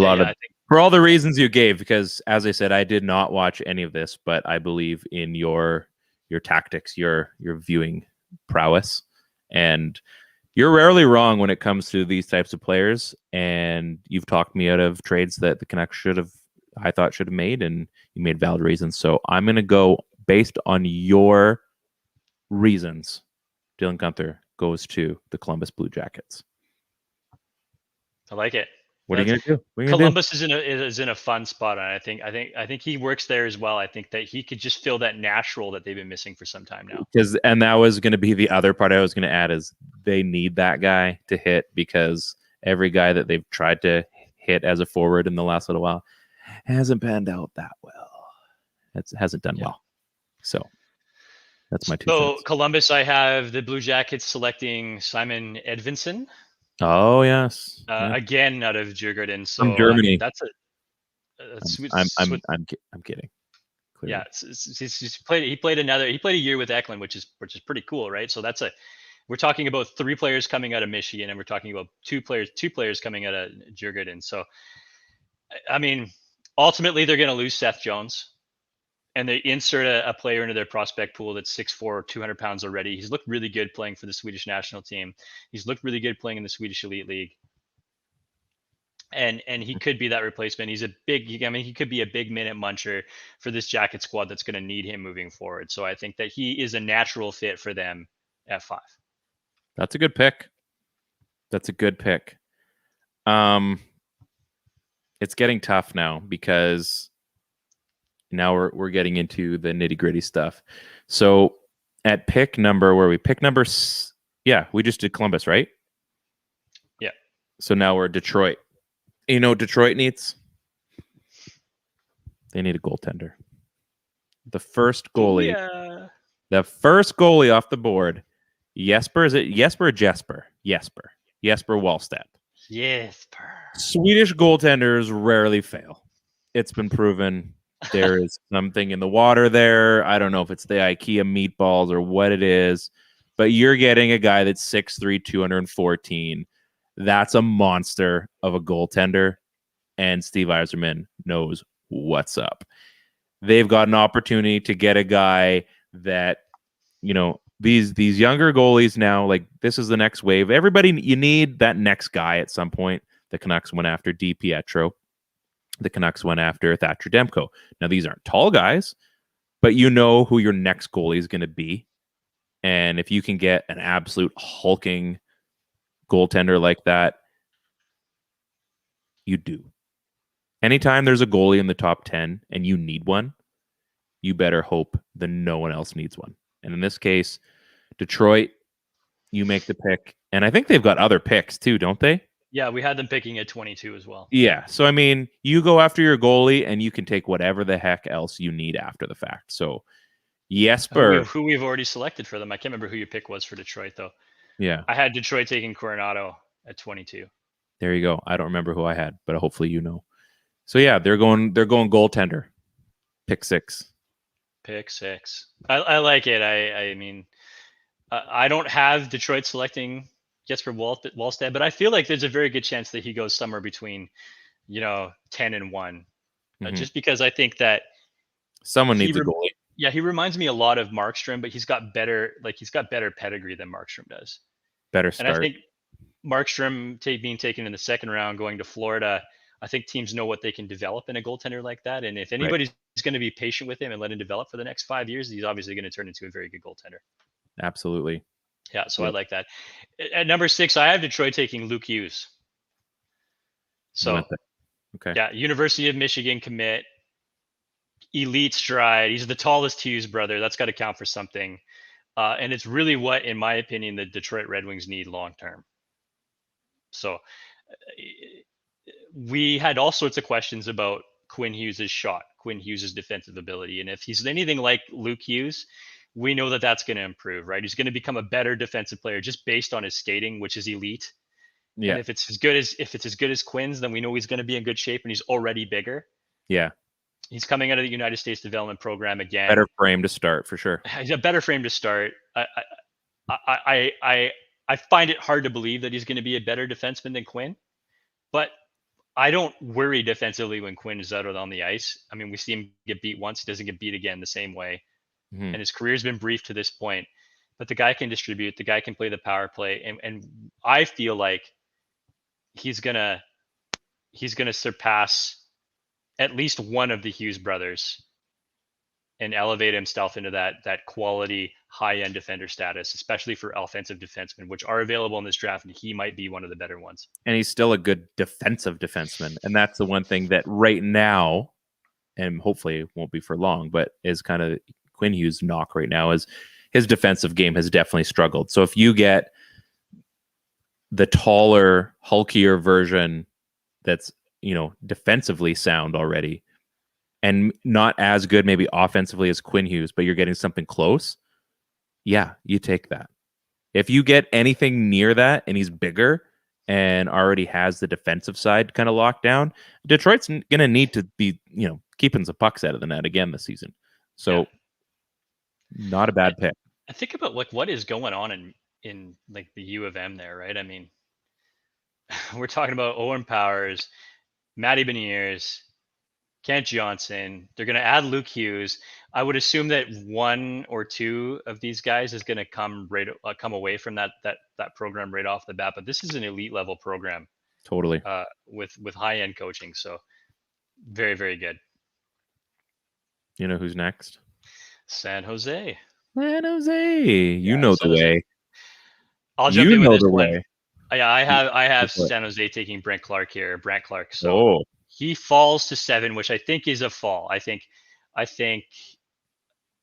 for all the reasons you gave. Because as I said, I did not watch any of this, but I believe in your tactics, your viewing prowess, and you're rarely wrong when it comes to these types of players. And you've talked me out of trades that the Canucks should have made, and you made valid reasons. So I'm going to go. Based on your reasons, Dylan Guenther goes to the Columbus Blue Jackets. I like it. What are you going to do? Columbus is in a fun spot, and I think he works there as well. I think that he could just feel that natural that they've been missing for some time now. And that was going to be the other part I was going to add is they need that guy to hit, because every guy that they've tried to hit as a forward in the last little while hasn't panned out that well. It hasn't done well. So that's my 2 So cents. Columbus, I have the Blue Jackets selecting Simon Edvinsson. Oh yes, Again out of Djurgården. So from Germany. I mean, that's I'm kidding. Clearly. Yeah, he played a year with Eklund, which is pretty cool, right? So we're talking about 3 players coming out of Michigan, and we're talking about two players coming out of Djurgården. So I mean, ultimately they're going to lose Seth Jones, and they insert a player into their prospect pool that's 6'4", 200 pounds already. He's looked really good playing for the Swedish national team. He's looked really good playing in the Swedish Elite League. And he could be that replacement. He could be a big minute muncher for this Jacket squad that's going to need him moving forward. So I think that he is a natural fit for them at 5. That's a good pick. It's getting tough now because now we're getting into the nitty-gritty stuff. So at pick number, we just did Columbus, right? Yeah. So now we're Detroit. You know what Detroit needs? They need a goaltender. The first goalie. Yeah. The first goalie off the board. Jesper, is it Jesper or Jesper? Jesper Wallstedt. Jesper. Swedish goaltenders rarely fail. It's been proven. There is something in the water there. I don't know if it's the IKEA meatballs or what it is, but you're getting a guy that's 6'3", 214. That's a monster of a goaltender, and Steve Yzerman knows what's up. They've got an opportunity to get a guy that, these younger goalies now, like this is the next wave. Everybody, you need that next guy at some point. The Canucks went after DiPietro. The Canucks went after Thatcher Demko. Now, these aren't tall guys, but you know who your next goalie is going to be. And if you can get an absolute hulking goaltender like that, you do. Anytime there's a goalie in the top 10 and you need one, you better hope that no one else needs one. And in this case, Detroit, you make the pick. And I think they've got other picks too, don't they? Yeah, we had them picking at 22 as well. Yeah. So, I mean, you go after your goalie and you can take whatever the heck else you need after the fact. So, Jesper. Who we've already selected for them. I can't remember who your pick was for Detroit, though. Yeah. I had Detroit taking Coronado at 22. There you go. I don't remember who I had, but hopefully you know. So, yeah, they're going goaltender. Pick 6. Pick 6. I like it. I mean, I don't have Detroit selecting Jesper Wallstedt, but I feel like there's a very good chance that he goes somewhere between, 10 and 1. Just because I think that someone needs a goalie. Yeah, he reminds me a lot of Markstrom, but he's got better pedigree than Markstrom does. Better start. And I think Markstrom being taken in the second round, going to Florida, I think teams know what they can develop in a goaltender like that. And if anybody's going to be patient with him and let him develop for the next 5 years, he's obviously going to turn into a very good goaltender. Absolutely. Yeah, so I like that. At number 6, I have Detroit taking Luke Hughes. So, okay. Yeah, University of Michigan commit, elite stride. He's the tallest Hughes brother. That's got to count for something. And it's really what, in my opinion, the Detroit Red Wings need long term. So we had all sorts of questions about Quinn Hughes' shot, Quinn Hughes' defensive ability. And if he's anything like Luke Hughes, we know that that's going to improve, right? He's going to become a better defensive player just based on his skating, which is elite. Yeah. And if it's as good as Quinn's, then we know he's going to be in good shape, and he's already bigger. Yeah. He's coming out of the United States Development Program again. Better frame to start for sure. He's a better frame to start. I find it hard to believe that he's going to be a better defenseman than Quinn, but I don't worry defensively when Quinn is out on the ice. I mean, we see him get beat once; he doesn't get beat again the same way. And his career's been brief to this point, but the guy can distribute, the guy can play the power play. And I feel like he's gonna surpass at least one of the Hughes brothers and elevate himself into that quality high-end defender status, especially for offensive defensemen, which are available in this draft. And he might be one of the better ones. And he's still a good defensive defenseman. And that's the one thing that right now, and hopefully it won't be for long, but is kind of Quinn Hughes' knock right now, is his defensive game has definitely struggled. So if you get the taller, hulkier version that's, defensively sound already and not as good maybe offensively as Quinn Hughes, but you're getting something close, yeah, you take that. If you get anything near that and he's bigger and already has the defensive side kind of locked down, Detroit's going to need to be, keeping some pucks out of the net again this season. So not a bad pick. I think about like what is going on in like the U of M there, right? I mean, we're talking about Owen Powers, Matty Beniers, Kent Johnson. They're going to add Luke Hughes. I would assume that one or two of these guys is going to come away from that program right off the bat. But this is an elite level program, Totally. With high end coaching. So very, very good. You know who's next? San Jose. San Jose. You know the way. I'll jump in with this one. Way. Yeah, I have San Jose taking Brent Clark here. Brent Clark. So he falls to 7, which I think is a fall. I think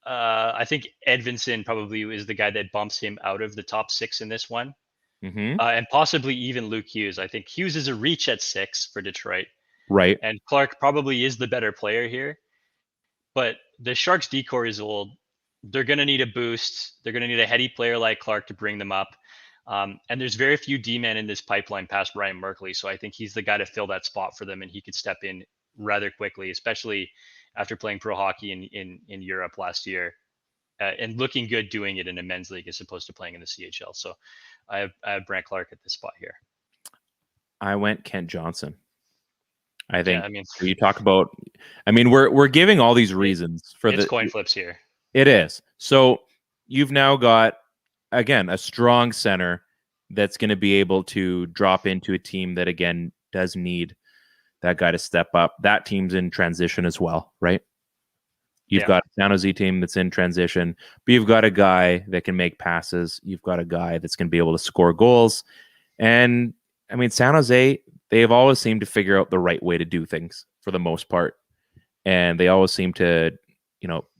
Edvinsson probably is the guy that bumps him out of the top 6 in this one, and possibly even Luke Hughes. I think Hughes is a reach at 6 for Detroit, right? And Clark probably is the better player here, but the Sharks' decor is old. They're going to need a boost. They're going to need a heady player like Clark to bring them up. And there's very few D-men in this pipeline past Ryan Merkley. So I think he's the guy to fill that spot for them, and he could step in rather quickly, especially after playing pro hockey in Europe last year, and looking good doing it in a men's league as opposed to playing in the CHL. So I have Brant Clark at this spot here. I went Kent Johnson. I think you talk about, we're giving all these reasons for the coin flips here. It is. So you've now got, again, a strong center that's going to be able to drop into a team that, again, does need that guy to step up. That team's in transition as well, right? You've got a San Jose team that's in transition, but you've got a guy that can make passes. You've got a guy that's going to be able to score goals. And, San Jose, they have always seemed to figure out the right way to do things for the most part. And they always seem to,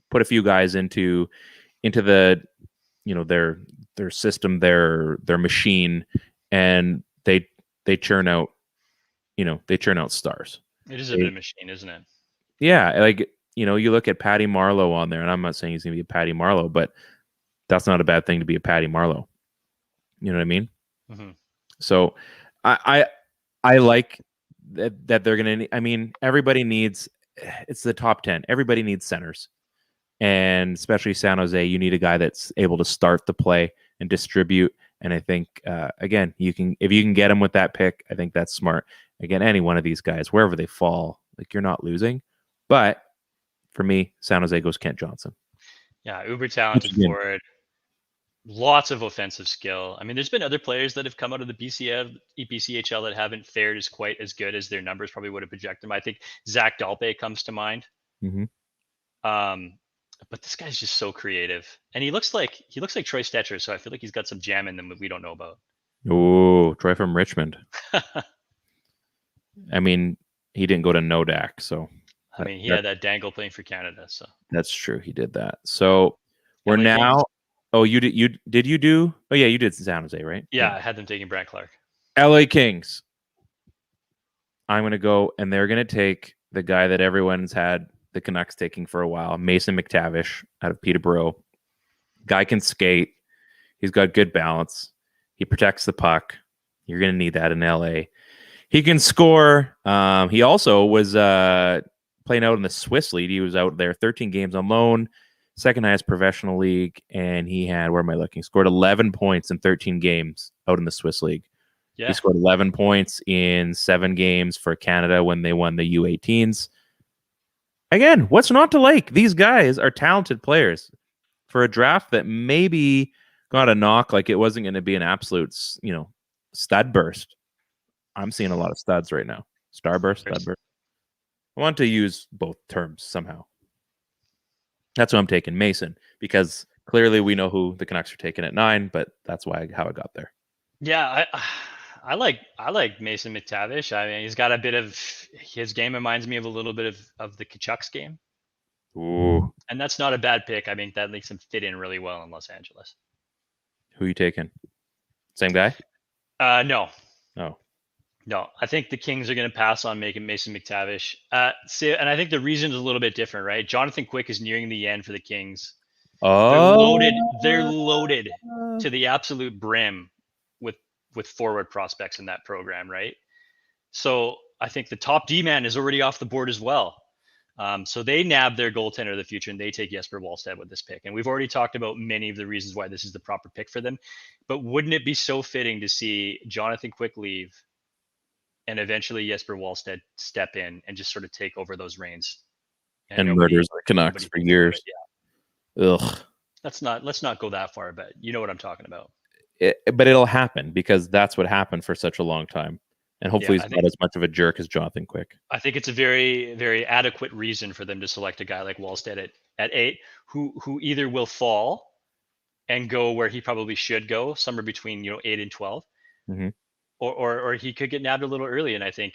put a few guys into the, their system, their machine, and they churn out, stars. It is a bit of a machine, isn't it? Yeah, you look at Patty Marleau on there, and I'm not saying he's going to be a Patty Marleau, but that's not a bad thing to be a Patty Marleau. You know what I mean? Mm-hmm. So I like that they're going to. Everybody needs. It's the top 10. Everybody needs centers. And especially San Jose, you need a guy that's able to start the play and distribute. And I think, again, if you can get him with that pick, I think that's smart. Again, any one of these guys, wherever they fall, you're not losing. But for me, San Jose goes Kent Johnson. Yeah, uber talented forward. Lots of offensive skill. There's been other players that have come out of the EPCHL that haven't fared quite as good as their numbers probably would have projected them. I think Zach Dalpe comes to mind. Mm-hmm. But this guy's just so creative, and he looks like Troy Stetcher. So I feel like he's got some jam in them that we don't know about. Oh, Troy from Richmond. He didn't go to Nodak, so. He had that dangle playing for Canada, so. That's true. He did that. So we're now. Kings. Oh, you did. You do? Oh yeah, you did San Jose, right? Yeah, I had them taking Brant Clark. LA Kings. I'm going to go, and they're going to take the guy that everyone's had the Canucks taking for a while, Mason McTavish out of Peterborough. Guy can skate. He's got good balance. He protects the puck. You're going to need that in LA. He can score. He also was playing out in the Swiss League. He was out there 13 games on loan, second highest professional league, and he had, where am I looking? Scored 11 points in 13 games out in the Swiss League. Yeah. He scored 11 points in 7 games for Canada when they won the U18s. Again, what's not to like? These guys are talented players for a draft that maybe got a knock like it wasn't going to be an absolute, stud burst. I'm seeing a lot of studs right now. Starburst, stud burst. I want to use both terms somehow. That's what I'm taking, Mason, because clearly we know who the Canucks are taking at 9, but that's how I got there. Yeah, I like Mason McTavish. He's got a bit of his game reminds me of a little bit of the Canucks game. Ooh. And that's not a bad pick. That makes him fit in really well in Los Angeles. Who are you taking? Same guy? No. Oh, No, I think the Kings are going to pass on making Mason McTavish. And I think the reason is a little bit different, right? Jonathan Quick is nearing the end for the Kings. They're loaded. They're loaded to the absolute brim with forward prospects in that program, right? So I think the top D man is already off the board as well. So they nab their goaltender of the future and they take Jesper Wallstedt with this pick. And we've already talked about many of the reasons why this is the proper pick for them. But wouldn't it be so fitting to see Jonathan Quick leave and eventually Jesper Wallstedt step in and just sort of take over those reins? and murders the Canucks for years. Yeah. Ugh. Let's not go that far, but you know what I'm talking about. But it'll happen because that's what happened for such a long time. And hopefully he's not as much of a jerk as Jonathan Quick. I think it's a very, very adequate reason for them to select a guy like Wallstedt at 8, who either will fall and go where he probably should go, somewhere between 8 and 12, mm-hmm. or he could get nabbed a little early. And I think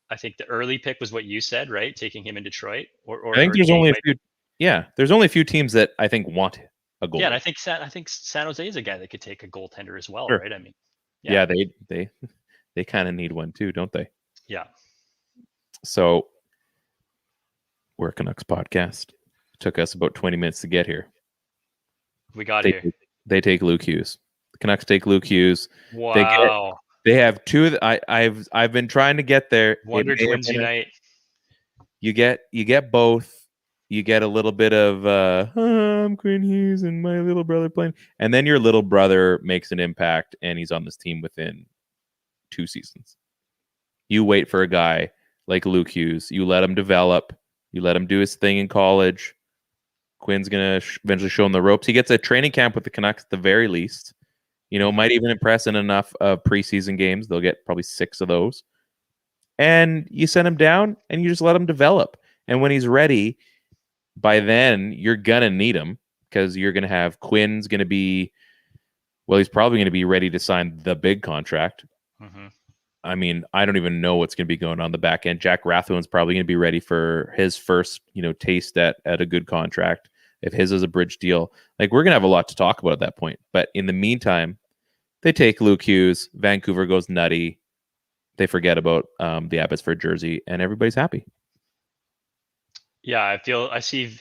the early pick was what you said, right? Taking him in Detroit. Or I think there's only a few. Yeah, there's only a few teams that I think want a goalie. Yeah, and I think San Jose is a guy that could take a goaltender as well, sure. right? I mean, yeah they kind of need one too, don't they? Yeah. So we're a Canucks podcast. It took us about 20 minutes to get here. We got here. They take Luke Hughes. The Canucks take Luke Hughes. Wow. They have two. I've been trying to get there. Wonder Twins unite. You get both. You get a little bit of I'm Quinn Hughes and my little brother playing, and then your little brother makes an impact and he's on this team within 2 seasons. You wait for a guy like Luke Hughes. You let him develop. You let him do his thing in college. Quinn's going to eventually show him the ropes. He gets a training camp with the Canucks at the very least. Might even impress in enough preseason games. They'll get probably 6 of those. And you send him down and you just let him develop. And when he's ready, by then you're going to need him because you're going to have Quinn's going to be, well, he's probably going to be ready to sign the big contract. Mm-hmm. I mean, I don't even know what's going to be going on the back end. Jack Rathbun's probably going to be ready for his first, taste at a good contract. If his is a bridge deal, like we're going to have a lot to talk about at that point. But in the meantime, they take Luke Hughes. Vancouver goes nutty. They forget about the Abbotsford jersey, and everybody's happy. Yeah, I see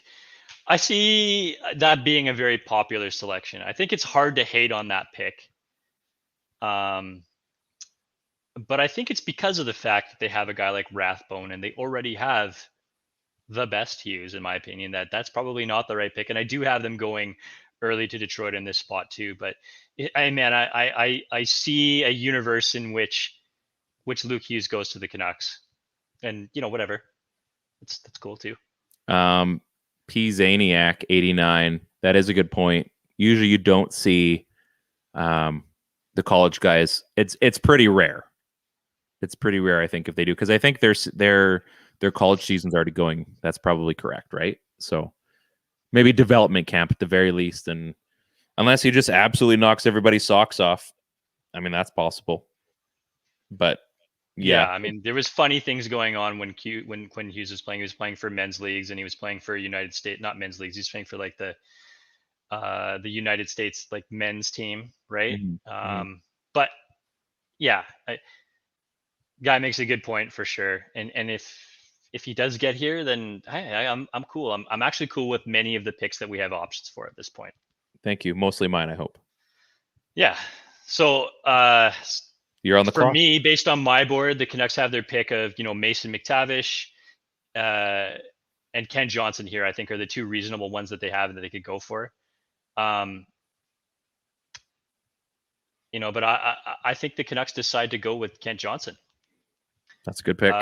that being a very popular selection. I think it's hard to hate on that pick. But I think it's because of the fact that they have a guy like Rathbone and they already have the best Hughes, in my opinion, that's probably not the right pick. And I do have them going early to Detroit in this spot too. But I see a universe in which Luke Hughes goes to the Canucks, and whatever. That's cool too. P Zaniac 89. That is a good point. Usually you don't see the college guys. It's pretty rare. It's pretty rare, I think, if they do, because I think their college season's already going. That's probably correct, right? So maybe development camp at the very least, and unless he just absolutely knocks everybody's socks off, I mean that's possible. But yeah, I mean there was funny things going on when Quinn Hughes was playing. He was playing for men's leagues and he was playing for United States, not men's leagues. He was playing for like the United States like men's team, right? Mm-hmm. But yeah. Guy makes a good point for sure, and if he does get here, then I'm cool. I'm actually cool with many of the picks that we have options for at this point. Thank you. Mostly mine, I hope. Yeah. So you're on the clock. For me, based on my board, the Canucks have their pick of Mason McTavish and Ken Johnson here. I think are the two reasonable ones that they have that they could go for. But I think the Canucks decide to go with Kent Johnson. That's a good pick.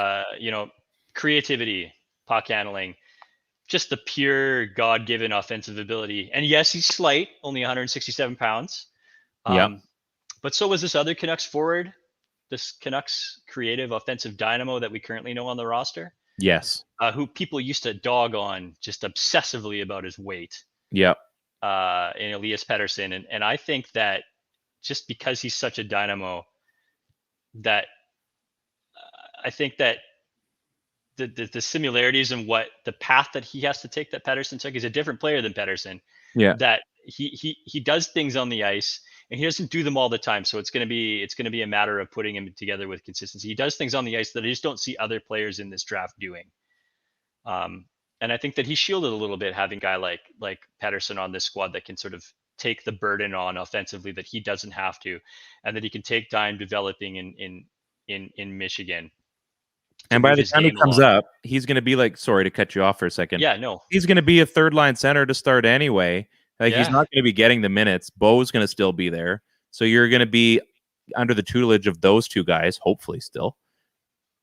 Creativity, puck handling, just the pure God-given offensive ability. And yes, he's slight, only 167 pounds. But so was this other Canucks forward, this Canucks creative offensive dynamo that we currently know on the roster. Yes. Who people used to dog on just obsessively about his weight. Yeah. In Elias Pettersson. And I think that just because he's such a dynamo, that I think that the similarities in what the path that he has to take that Pettersson took is a different player than Pettersson. Yeah. That he does things on the ice and he doesn't do them all the time. So it's going to be a matter of putting him together with consistency. He does things on the ice that I just don't see other players in this draft doing. And I think that he's shielded a little bit having a guy like Pettersson on this squad that can sort of take the burden on offensively that he doesn't have to, and that he can take time developing in Michigan. And by the time he comes up, he's going to be like, sorry to cut you off for a second. Yeah, no. He's going to be a third line center to start anyway. Like he's not going to be getting the minutes. Bo's going to still be there. So you're going to be under the tutelage of those two guys, hopefully still.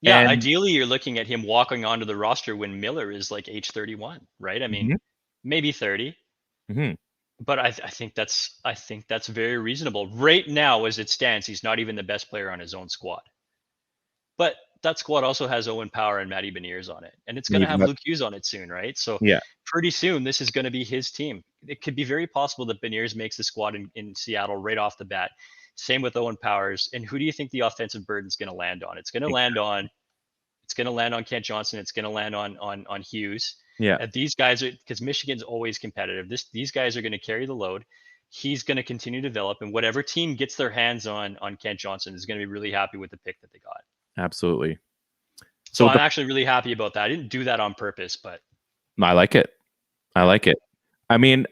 Yeah, and ideally you're looking at him walking onto the roster when Miller is like age 31, right? I mean, maybe 30. But I think that's very reasonable. Right now, as it stands, he's not even the best player on his own squad. But that squad also has Owen Power and Matty Beniers on it. And it's going to have Luke Hughes on it soon, right? So pretty soon, this is going to be his team. It could be very possible that Beniers makes the squad in Seattle right off the bat. Same with Owen Powers. And who do you think the offensive burden is going to land on? It's going to land on Kent Johnson. It's going to land on Hughes. Yeah. And these guys are, because Michigan's always competitive. These guys are going to carry the load. He's going to continue to develop, and whatever team gets their hands on Kent Johnson is going to be really happy with the pick that they got. Absolutely. So I'm actually really happy about that. I didn't do that on purpose, but I like it. I mean,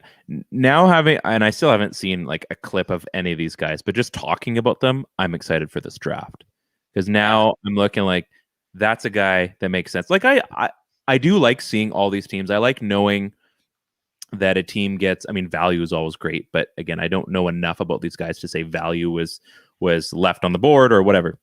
now and I still haven't seen like a clip of any of these guys, but just talking about them, I'm excited for this draft because now I'm looking like that's a guy that makes sense. Like I do like seeing all these teams. I like knowing that a team gets, I mean, value is always great, but again, I don't know enough about these guys to say value was left on the board or whatever.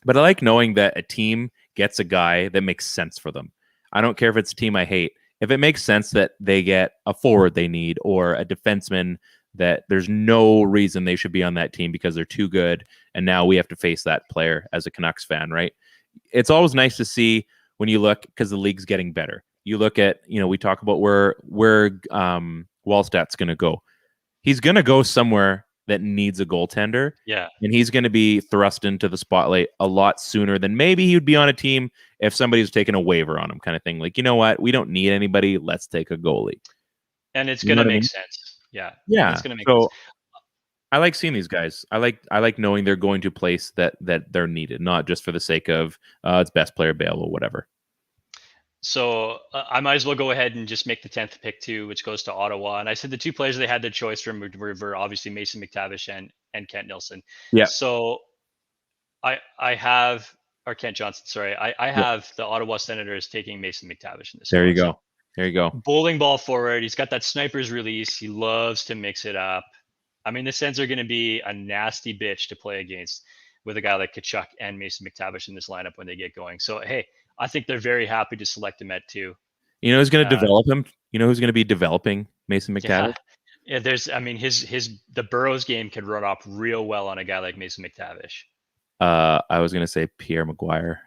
But I like knowing that a team gets a guy that makes sense for them. I don't care if it's a team I hate. If it makes sense that they get a forward they need or a defenseman that there's no reason they should be on that team because they're too good, and now we have to face that player as a Canucks fan, right? It's always nice to see when you look, because the league's getting better. You look at, we talk about where Wallstadt's going to go. He's going to go somewhere that needs a goaltender. Yeah. And he's going to be thrust into the spotlight a lot sooner than maybe he would be on a team if somebody was taking a waiver on him, kind of thing. Like, you know what? We don't need anybody. Let's take a goalie. And it's going to make sense. Yeah. Yeah. It's going to make sense. I like seeing these guys. I like knowing they're going to a place that they're needed, not just for the sake of it's best player available, whatever. So I might as well go ahead and just make the 10th pick too, which goes to Ottawa. And I said the two players they had their choice from were obviously Mason McTavish and Kent Nilsson. Yeah. So I have, or Kent Johnson, sorry. I have the Ottawa Senators taking Mason McTavish in this. There you go. There you go. Bowling ball forward. He's got that sniper's release. He loves to mix it up. I mean, the Sens are going to be a nasty bitch to play against with a guy like Tkachuk and Mason McTavish in this lineup when they get going. So, hey, I think they're very happy to select him at 2. You know who's going to develop him? You know who's going to be developing Mason McTavish? Yeah, the Burrows game could run off real well on a guy like Mason McTavish. I was going to say Pierre Maguire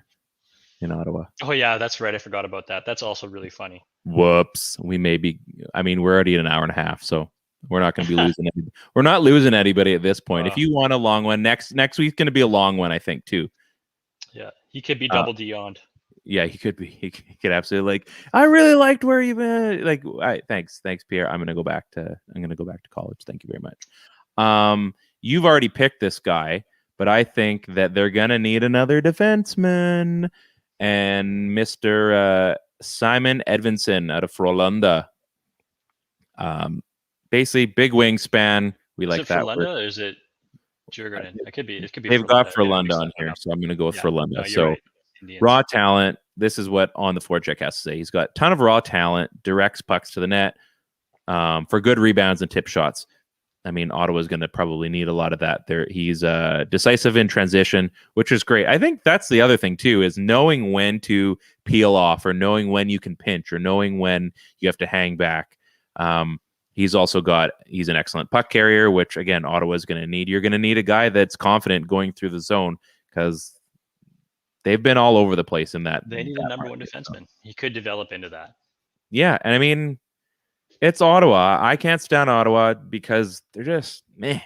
in Ottawa. Oh, yeah, that's right. I forgot about that. That's also really funny. Whoops. We're already at an hour and a half, so we're not going to be losing anybody. We're not losing anybody at this point. If you want a long one, next week's going to be a long one, I think, too. Yeah, he could be double Dion'd. Yeah, he could be. He could absolutely I really liked where you've been. Thanks, Pierre. I'm gonna go back to college. Thank you very much. You've already picked this guy, but I think that they're gonna need another defenseman, and Mr. Simon Edvinsson out of Frölunda. Basically, big wingspan. We like that. Frölunda, or is it Djurgården? It could be. They've got Frölunda on here, so I'm gonna go with Frölunda. No, so. right. Raw talent. This is what On the Forecheck has to say. He's got a ton of raw talent, directs pucks to the net for good rebounds and tip shots. I mean, Ottawa's going to probably need a lot of that. He's decisive in transition, which is great. I think that's the other thing, too, is knowing when to peel off or knowing when you can pinch or knowing when you have to hang back. He's an excellent puck carrier, which, again, Ottawa's going to need. You're going to need a guy that's confident going through the zone because they've been all over the place in that. They need a number one defenseman. He could develop into that. Yeah, and I mean, it's Ottawa. I can't stand Ottawa because they're just meh.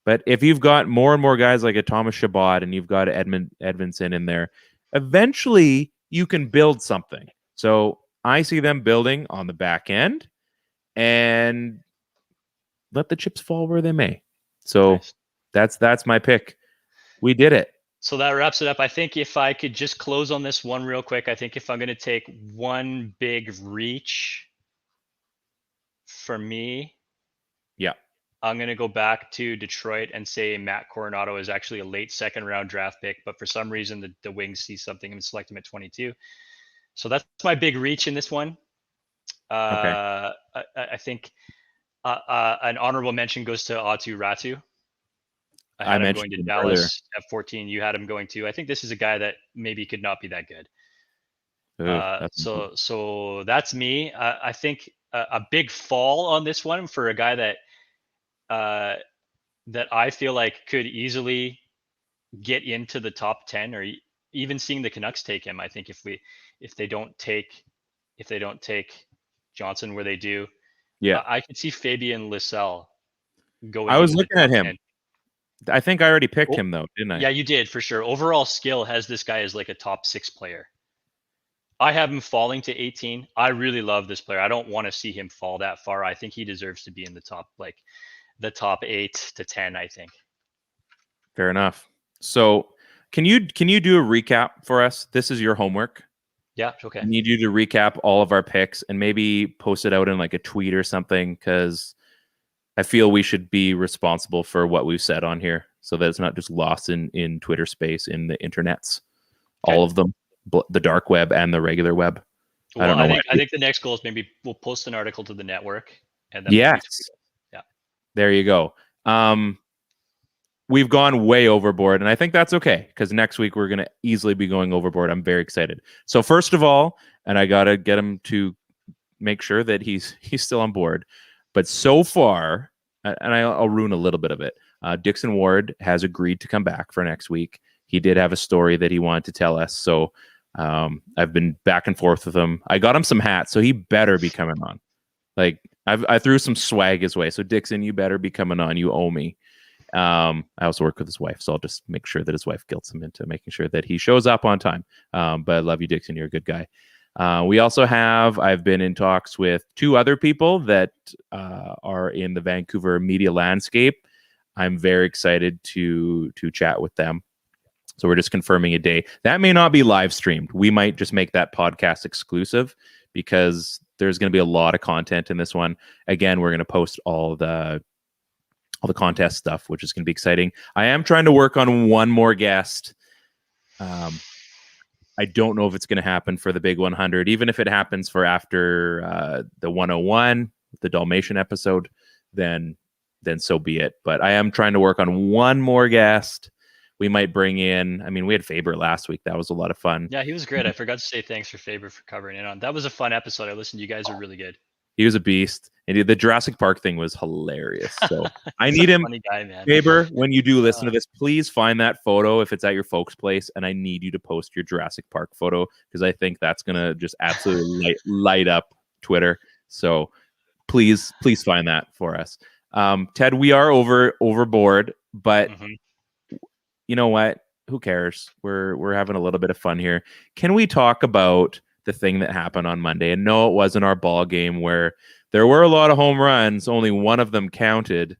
But if you've got more and more guys like a Thomas Chabot and you've got Edvinsson in there, eventually you can build something. So I see them building on the back end and let the chips fall where they may. So Nice. that's my pick. We did it. So that wraps it up. I think if I could just close on this one real quick, I think if I'm going to take one big reach for me, Yeah. I'm going to go back to Detroit and say Matt Coronado is actually a late second round draft pick, but for some reason the Wings see something and select him at 22. So that's my big reach in this one. Okay. I think an honorable mention goes to Atu Ratu. I had him going mentioned to him Dallas earlier. at 14. You had him going to. I think this is a guy that maybe could not be that good. Ooh, that's So that's me. I think a big fall on this one for a guy that I feel like could easily get into the top 10, or even seeing the Canucks take him. I think if they don't take Johnson where they do, yeah. I could see Fabian Lysell going I was into the looking at top him. 10. I think I already picked Oh, him though, didn't I? Yeah, you did for sure. Overall skill has this guy as like a top 6 player. I have him falling to 18. I really love this player. I don't want to see him fall that far. I think he deserves to be in the top 8 to 10, I think. Fair enough. So can you do a recap for us? This is your homework. Yeah, okay. I need you to recap all of our picks and maybe post it out in like a tweet or something, because I feel we should be responsible for what we've said on here so that it's not just lost in Twitter space, in the internets, Okay. all of them, the dark web and the regular web. Well, I don't know. I think the next goal is maybe we'll post an article to the network and then Yes. we'll retweet it. Yeah. There you go. We've gone way overboard, and I think that's okay, because next week we're going to easily be going overboard. I'm very excited. So first of all, and I got to get him to make sure that he's still on board. But so far, and I'll ruin a little bit of it, Dixon Ward has agreed to come back for next week. He did have a story that he wanted to tell us, so I've been back and forth with him. I got him some hats, so he better be coming on. Like, I threw some swag his way. So Dixon, you better be coming on. You owe me. I also work with his wife, so I'll just make sure that his wife guilts him into making sure that he shows up on time. But I love you, Dixon. You're a good guy. I've been in talks with 2 other people that are in the Vancouver media landscape. I'm very excited to chat with them. So we're just confirming a day. That may not be live streamed. We might just make that podcast exclusive, because there's going to be a lot of content in this one. Again, we're going to post all the contest stuff, which is going to be exciting. I am trying to work on one more guest. I don't know if it's going to happen for the big 100. Even if it happens for after the 101, the Dalmatian episode, then so be it. But I am trying to work on one more guest. We might bring in, we had Faber last week. That was a lot of fun. Yeah, he was great. I forgot to say thanks for Faber for covering it on. That was a fun episode. I listened. You guys are really good. He was a beast. And the Jurassic Park thing was hilarious. So I need him. Funny guy, man. Faber, when you do listen to this, please find that photo if it's at your folks' place, and I need you to post your Jurassic Park photo, because I think that's gonna just absolutely light up Twitter. So please find that for us. Ted, we are overboard, but you know what? Who cares? We're having a little bit of fun here. Can we talk about the thing that happened on Monday? And no, it wasn't our ball game where there were a lot of home runs. Only one of them counted.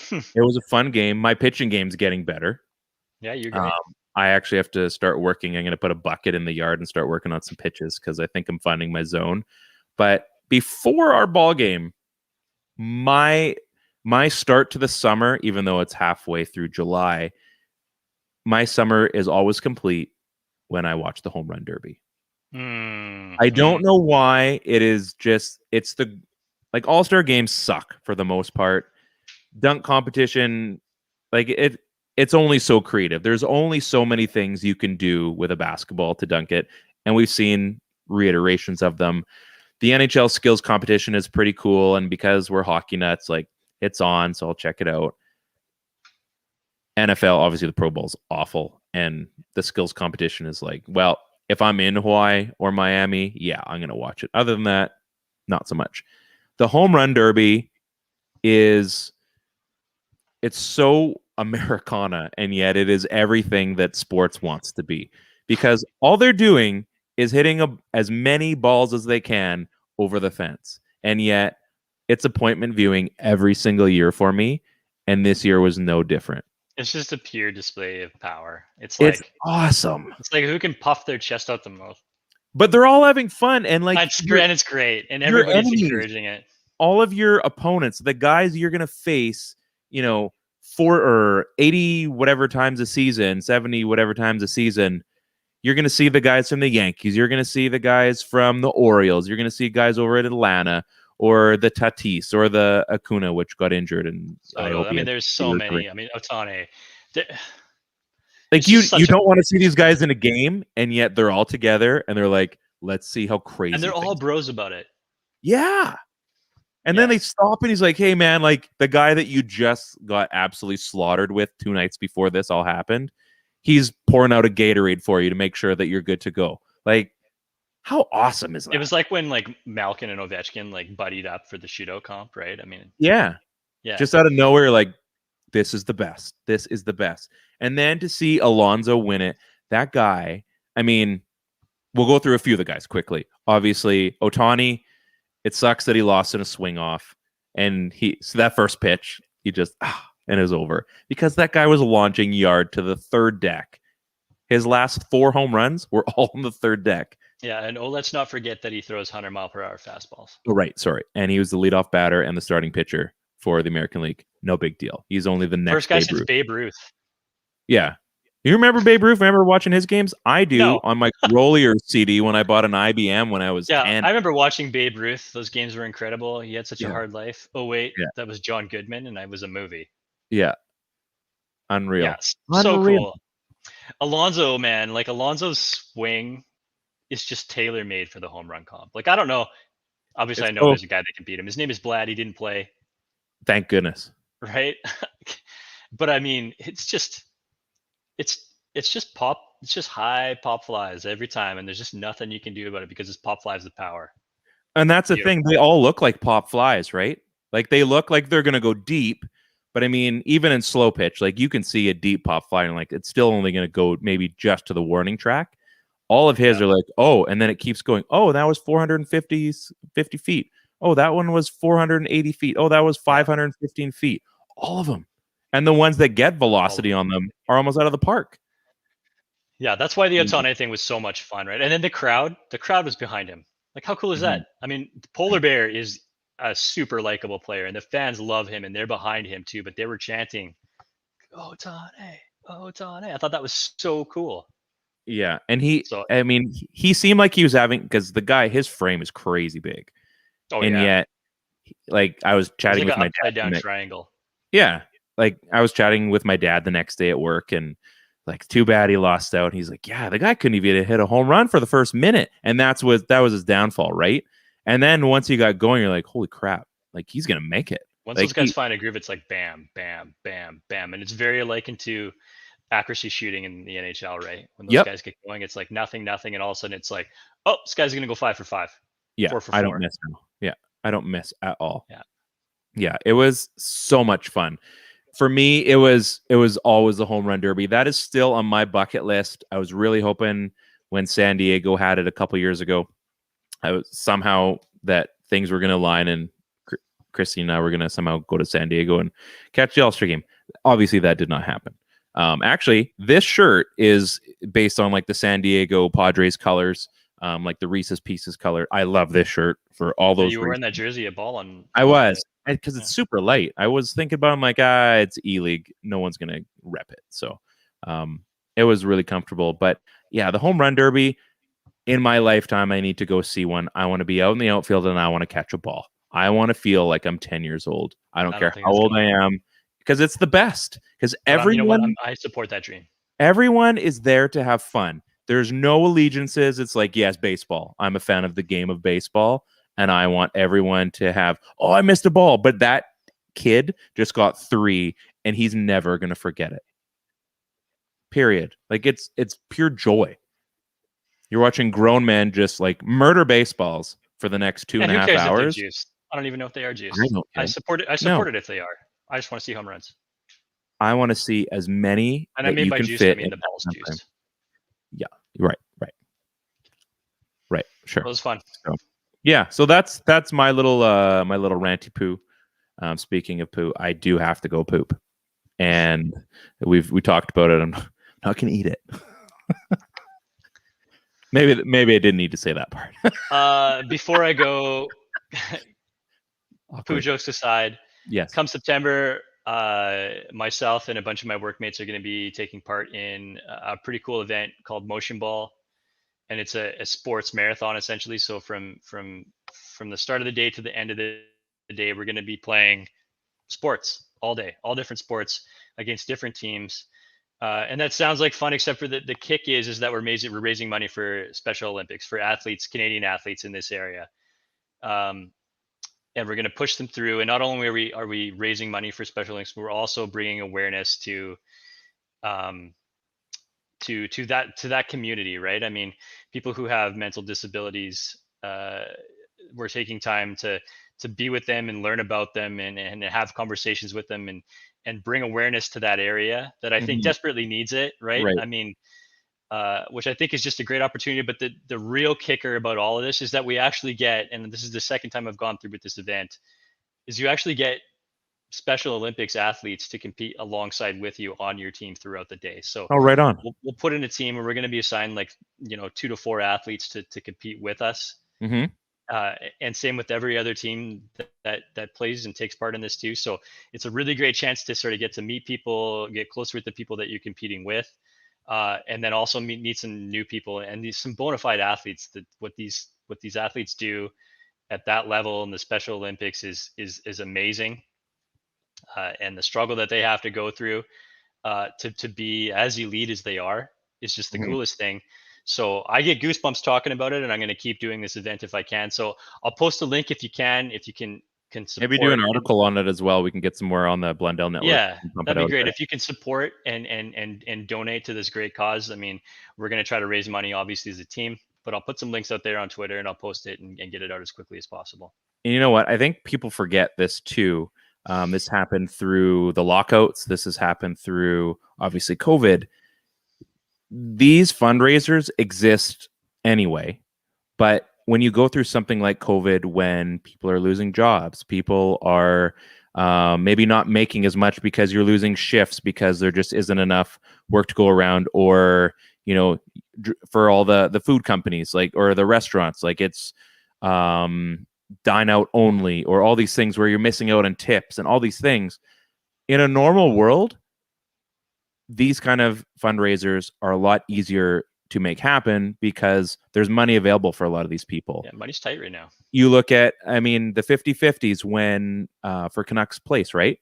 It was a fun game. My pitching game's getting better. Yeah, you're great. I actually have to start working. I'm going to put a bucket in the yard and start working on some pitches, because I think I'm finding my zone. But before our ball game, my start to the summer, even though it's halfway through July, my summer is always complete when I watch the Home Run Derby. I don't know why. It's the All-Star games suck for the most part. Dunk competition, it's only so creative. There's only so many things you can do with a basketball to dunk it, and we've seen reiterations of them. The NHL skills competition is pretty cool, and because we're hockey nuts, it's on, so I'll check it out. NFL, obviously the Pro Bowl's awful, and the skills competition is well, if I'm in Hawaii or Miami, yeah, I'm going to watch it. Other than that, not so much. The Home Run Derby it's so Americana, and yet it is everything that sports wants to be, because all they're doing is hitting as many balls as they can over the fence. And yet it's appointment viewing every single year for me. and this year was no different. It's just a pure display of power. It's awesome. It's like who can puff their chest out the most. But they're all having fun, and like It's great, and your everybody's enemies, encouraging it. all of your opponents, the guys you're gonna face, 4 or 80 whatever times a season, 70 whatever times a season, you're gonna see the guys from the Yankees, you're gonna see the guys from the Orioles, you're gonna see guys over at Atlanta, or the Tatis, or the Acuna, which got injured. And there's so many. I mean, Otane. Like you don't want to see these guys in a game, and yet they're all together, and they're like, let's see how crazy. And they're all bros about it. Yeah. And then they stop, and he's like, hey, man, like the guy that you just got absolutely slaughtered with 2 nights before this all happened, he's pouring out a Gatorade for you to make sure that you're good to go. Like, how awesome is that? It was like when like Malkin and Ovechkin like buddied up for the shootout comp, right? I mean, yeah. Just out of nowhere, like, this is the best. This is the best. And then to see Alonso win it, that guy, I mean, we'll go through a few of the guys quickly. Obviously, Ohtani, it sucks that he lost in a swing off. And so that first pitch, he just, and it was over. Because that guy was launching yard to the third deck. His last 4 home runs were all on the third deck. Yeah, and let's not forget that he throws 100-mile-per-hour fastballs. Oh, right, sorry. And he was the leadoff batter and the starting pitcher for the American League. No big deal. He's only the next first guy since Babe Ruth. Yeah. You remember Babe Ruth? Remember watching his games? I do on my Rollier CD when I bought an IBM when I was 10. I remember watching Babe Ruth. Those games were incredible. He had such a hard life. Oh, wait. Yeah. That was John Goodman, and it was a movie. Yeah. Unreal. Yeah, so cool. Alonso, man, like Alonso's swing is just tailor-made for the home run comp. Like, I don't know. Obviously, I know there's a guy that can beat him. His name is Vlad. He didn't play. Thank goodness. Right? But, I mean, it's just pop. It's just high pop flies every time, and there's just nothing you can do about it because it's pop flies the power. And that's the thing. They all look like pop flies, right? Like, they look like they're going to go deep. But, I mean, even in slow pitch, like, you can see a deep pop fly, and, like, it's still only going to go maybe just to the warning track. All of his are like, and then it keeps going. Oh, that was 450 feet. Oh, that one was 480 feet. Oh, that was 515 feet. All of them. And the ones that get velocity on them are almost out of the park. Yeah, that's why the Otane thing was so much fun, right? And then the crowd was behind him. Like, how cool is that? I mean, Polar Bear is a super likable player, and the fans love him, and they're behind him too. But they were chanting, Otane, Otane. I thought that was so cool. Yeah, and he seemed like he was having, because the guy, his frame is crazy big. Yet, like, I was chatting with my dad. Upside down triangle. Yeah, like, I was chatting with my dad the next day at work, and like, too bad he lost out. He's like, yeah, the guy couldn't even hit a home run for the first minute, and that was his downfall, right? And then once he got going, you're like, holy crap, like, he's gonna make it. Once those guys find a groove, it's like bam, bam, bam, bam, and it's very likened to accuracy shooting in the NHL, right? When those guys get going, it's like nothing, and all of a sudden it's like, oh, this guy's gonna go 5 for 5. Yeah, 4 for 4. I don't miss now. Yeah, I don't miss at all. Yeah, it was so much fun. For me, it was always the home run derby. That is still on my bucket list. I was really hoping when San Diego had it a couple years ago, I was somehow that things were going to align, and Christy and I were going to somehow go to San Diego and catch the All-Star game. Obviously, that did not happen. Actually, this shirt is based on like the San Diego Padres colors, like the Reese's Pieces color. I love this shirt for all those. You were wearing that jersey at ball on. I was, because it's super light. I was thinking about, I'm like, it's E-League. No one's gonna rep it. So, it was really comfortable. But yeah, the home run derby. In my lifetime, I need to go see one. I want to be out in the outfield and I want to catch a ball. I want to feel like I'm 10 years old. I don't care how old I am, because it's the best. Because everyone, I support that dream. Everyone is there to have fun. There's no allegiances. It's like, yes, baseball. I'm a fan of the game of baseball, and I want everyone to have, I missed a ball, but that kid just got 3, and he's never going to forget it. Period. Like, it's pure joy. You're watching grown men just like murder baseballs for the next 2.5 hours. I don't even know if they are juiced. I support it if they are. I just want to see home runs. I want to see as many. And I mean by juice, I mean the ball's juiced. Yeah, right. Sure. It was fun. So that's my little ranty poo. Speaking of poo, I do have to go poop, and we talked about it. I'm not gonna eat it. maybe I didn't need to say that part. Before I go, poo Awkward. jokes aside, Yes. come September, myself and a bunch of my workmates are going to be taking part in a pretty cool event called Motion Ball, and it's a sports marathon essentially. So from the start of the day to the end of the day, we're going to be playing sports all day, all different sports against different teams. And that sounds like fun, except for the kick is that we're raising money for Special Olympics, for athletes, Canadian athletes in this area. And we're going to push them through. And not only are we raising money for Special Olympics, we're also bringing awareness to that community, right? I mean, people who have mental disabilities, we're taking time to be with them and learn about them and have conversations with them and bring awareness to that area that I think desperately needs it, right? I mean, which I think is just a great opportunity. But the real kicker about all of this is that we actually get, and this is the second time I've gone through with this event, is you actually get Special Olympics athletes to compete alongside with you on your team throughout the day. So right on. We'll put in a team where we're going to be assigned 2 to 4 athletes to compete with us. And same with every other team that plays and takes part in this too. So it's a really great chance to sort of get to meet people, get closer with the people that you're competing with, and then also meet some new people and some bona fide athletes. That what these athletes do at that level in the Special Olympics is amazing, and the struggle that they have to go through to be as elite as they are is just the coolest thing. So I get goosebumps talking about it, and I'm going to keep doing this event if I can. So I'll post a link if you can support. Maybe do an article on it as well. We can get some more on the Blundell Network. Yeah, that'd be great. If you can support and donate to this great cause. I mean, we're going to try to raise money, obviously, as a team, but I'll put some links out there on Twitter and I'll post it and get it out as quickly as possible. And you know what? I think people forget this too. This happened through the lockouts. This has happened through, obviously, COVID. These fundraisers exist anyway, but when you go through something like COVID, when people are losing jobs, people are maybe not making as much because you're losing shifts because there just isn't enough work to go around, or for all the food companies or the restaurants, it's dine out only, or all these things where you're missing out on tips and all these things. In a normal world, these kind of fundraisers are a lot easier to make happen because there's money available for a lot of these people. Yeah, money's tight right now. You look at, the 50-50s when for Canucks Place, right?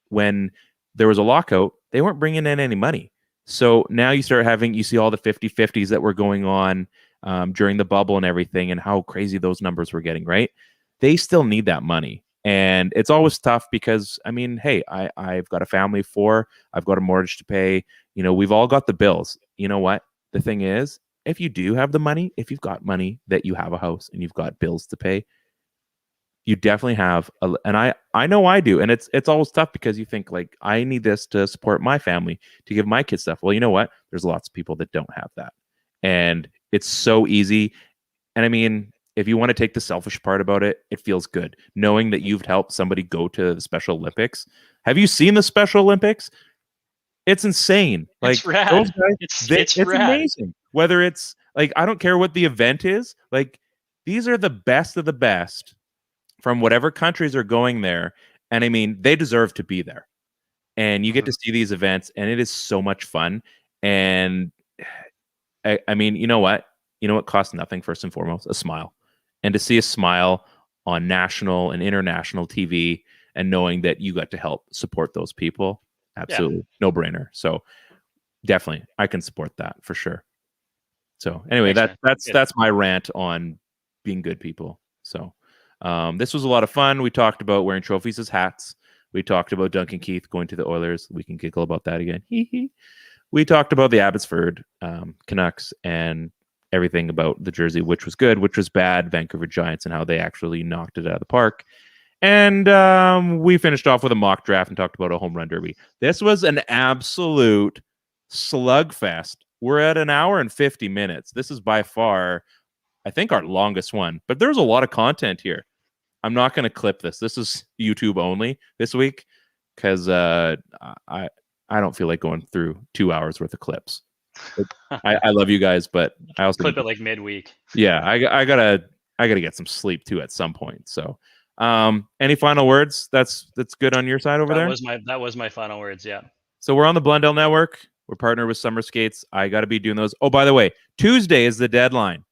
When there was a lockout, they weren't bringing in any money. So now you see all the 50-50s that were going on during the bubble and everything, and how crazy those numbers were getting, right? They still need that money. And it's always tough because, hey, I've got a family of 4. I've got a mortgage to pay. We've all got the bills. You know what? The thing is, if you do have the money, if you've got money that you have a house and you've got bills to pay, you definitely have. And I know I do. And it's always tough because you think I need this to support my family, to give my kids stuff. Well, you know what? There's lots of people that don't have that. And it's so easy. And if you want to take the selfish part about it, it feels good knowing that you've helped somebody go to the Special Olympics. Have you seen the Special Olympics? It's insane. It's rad. Those guys, it's rad. amazing. Whether it's I don't care what the event is. These are the best of the best from whatever countries are going there. And they deserve to be there. And you get to see these events, and it is so much fun. And you know what? You know what costs nothing, first and foremost? A smile. And to see a smile on national and international TV and knowing that you got to help support those people, absolutely no brainer. So definitely, I can support that for sure. So anyway, that's my rant on being good people. So this was a lot of fun. We talked about wearing trophies as hats. We talked about Duncan Keith going to the Oilers. We can giggle about that again. We talked about the Abbotsford Canucks and everything about the jersey, which was good, which was bad, Vancouver Giants, and how they actually knocked it out of the park. And we finished off with a mock draft and talked about a home run derby. This was an absolute slugfest. We're at 1 hour and 50 minutes. This is by far, I think, our longest one. But there's a lot of content here. I'm not going to clip this. This is YouTube only this week because I don't feel like going through 2 hours worth of clips. I love you guys, but I also clip it like midweek. Yeah, I gotta get some sleep too at some point. So, any final words? That's good on your side over there. That was my final words. Yeah. So we're on the Blundell Network. We're partnered with Summer Skates. I got to be doing those. Oh, by the way, Tuesday is the deadline.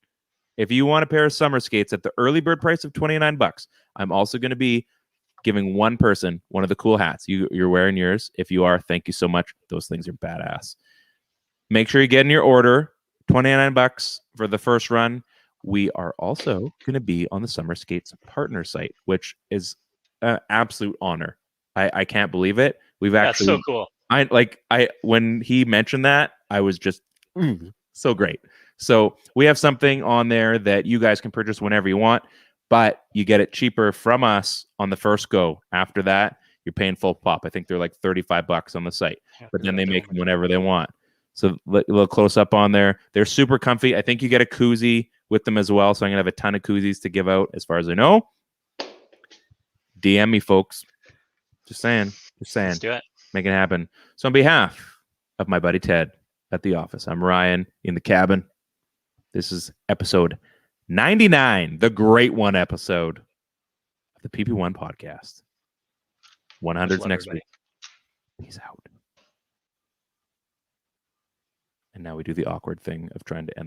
If you want a pair of summer skates at the early bird price of $29, I'm also going to be giving one person one of the cool hats. You're wearing yours. If you are, thank you so much. Those things are badass. Make sure you get in your order. $29 for the first run. We are also going to be on the Summer Skates partner site, which is an absolute honor. I can't believe it. That's so cool. When he mentioned that, I was just so great. So we have something on there that you guys can purchase whenever you want, but you get it cheaper from us on the first go. After that, you're paying full pop. I think they're like $35 on the site, but then they make them whenever they want. So a little close up on there. They're super comfy. I think you get a koozie with them as well. So I'm going to have a ton of koozies to give out as far as I know. DM me, folks. Just saying. Let's do it. Make it happen. So on behalf of my buddy Ted at the office, I'm Ryan in the cabin. This is episode 99, the great one episode of the PP1 podcast. 100's next week. Peace out. And now we do the awkward thing of trying to end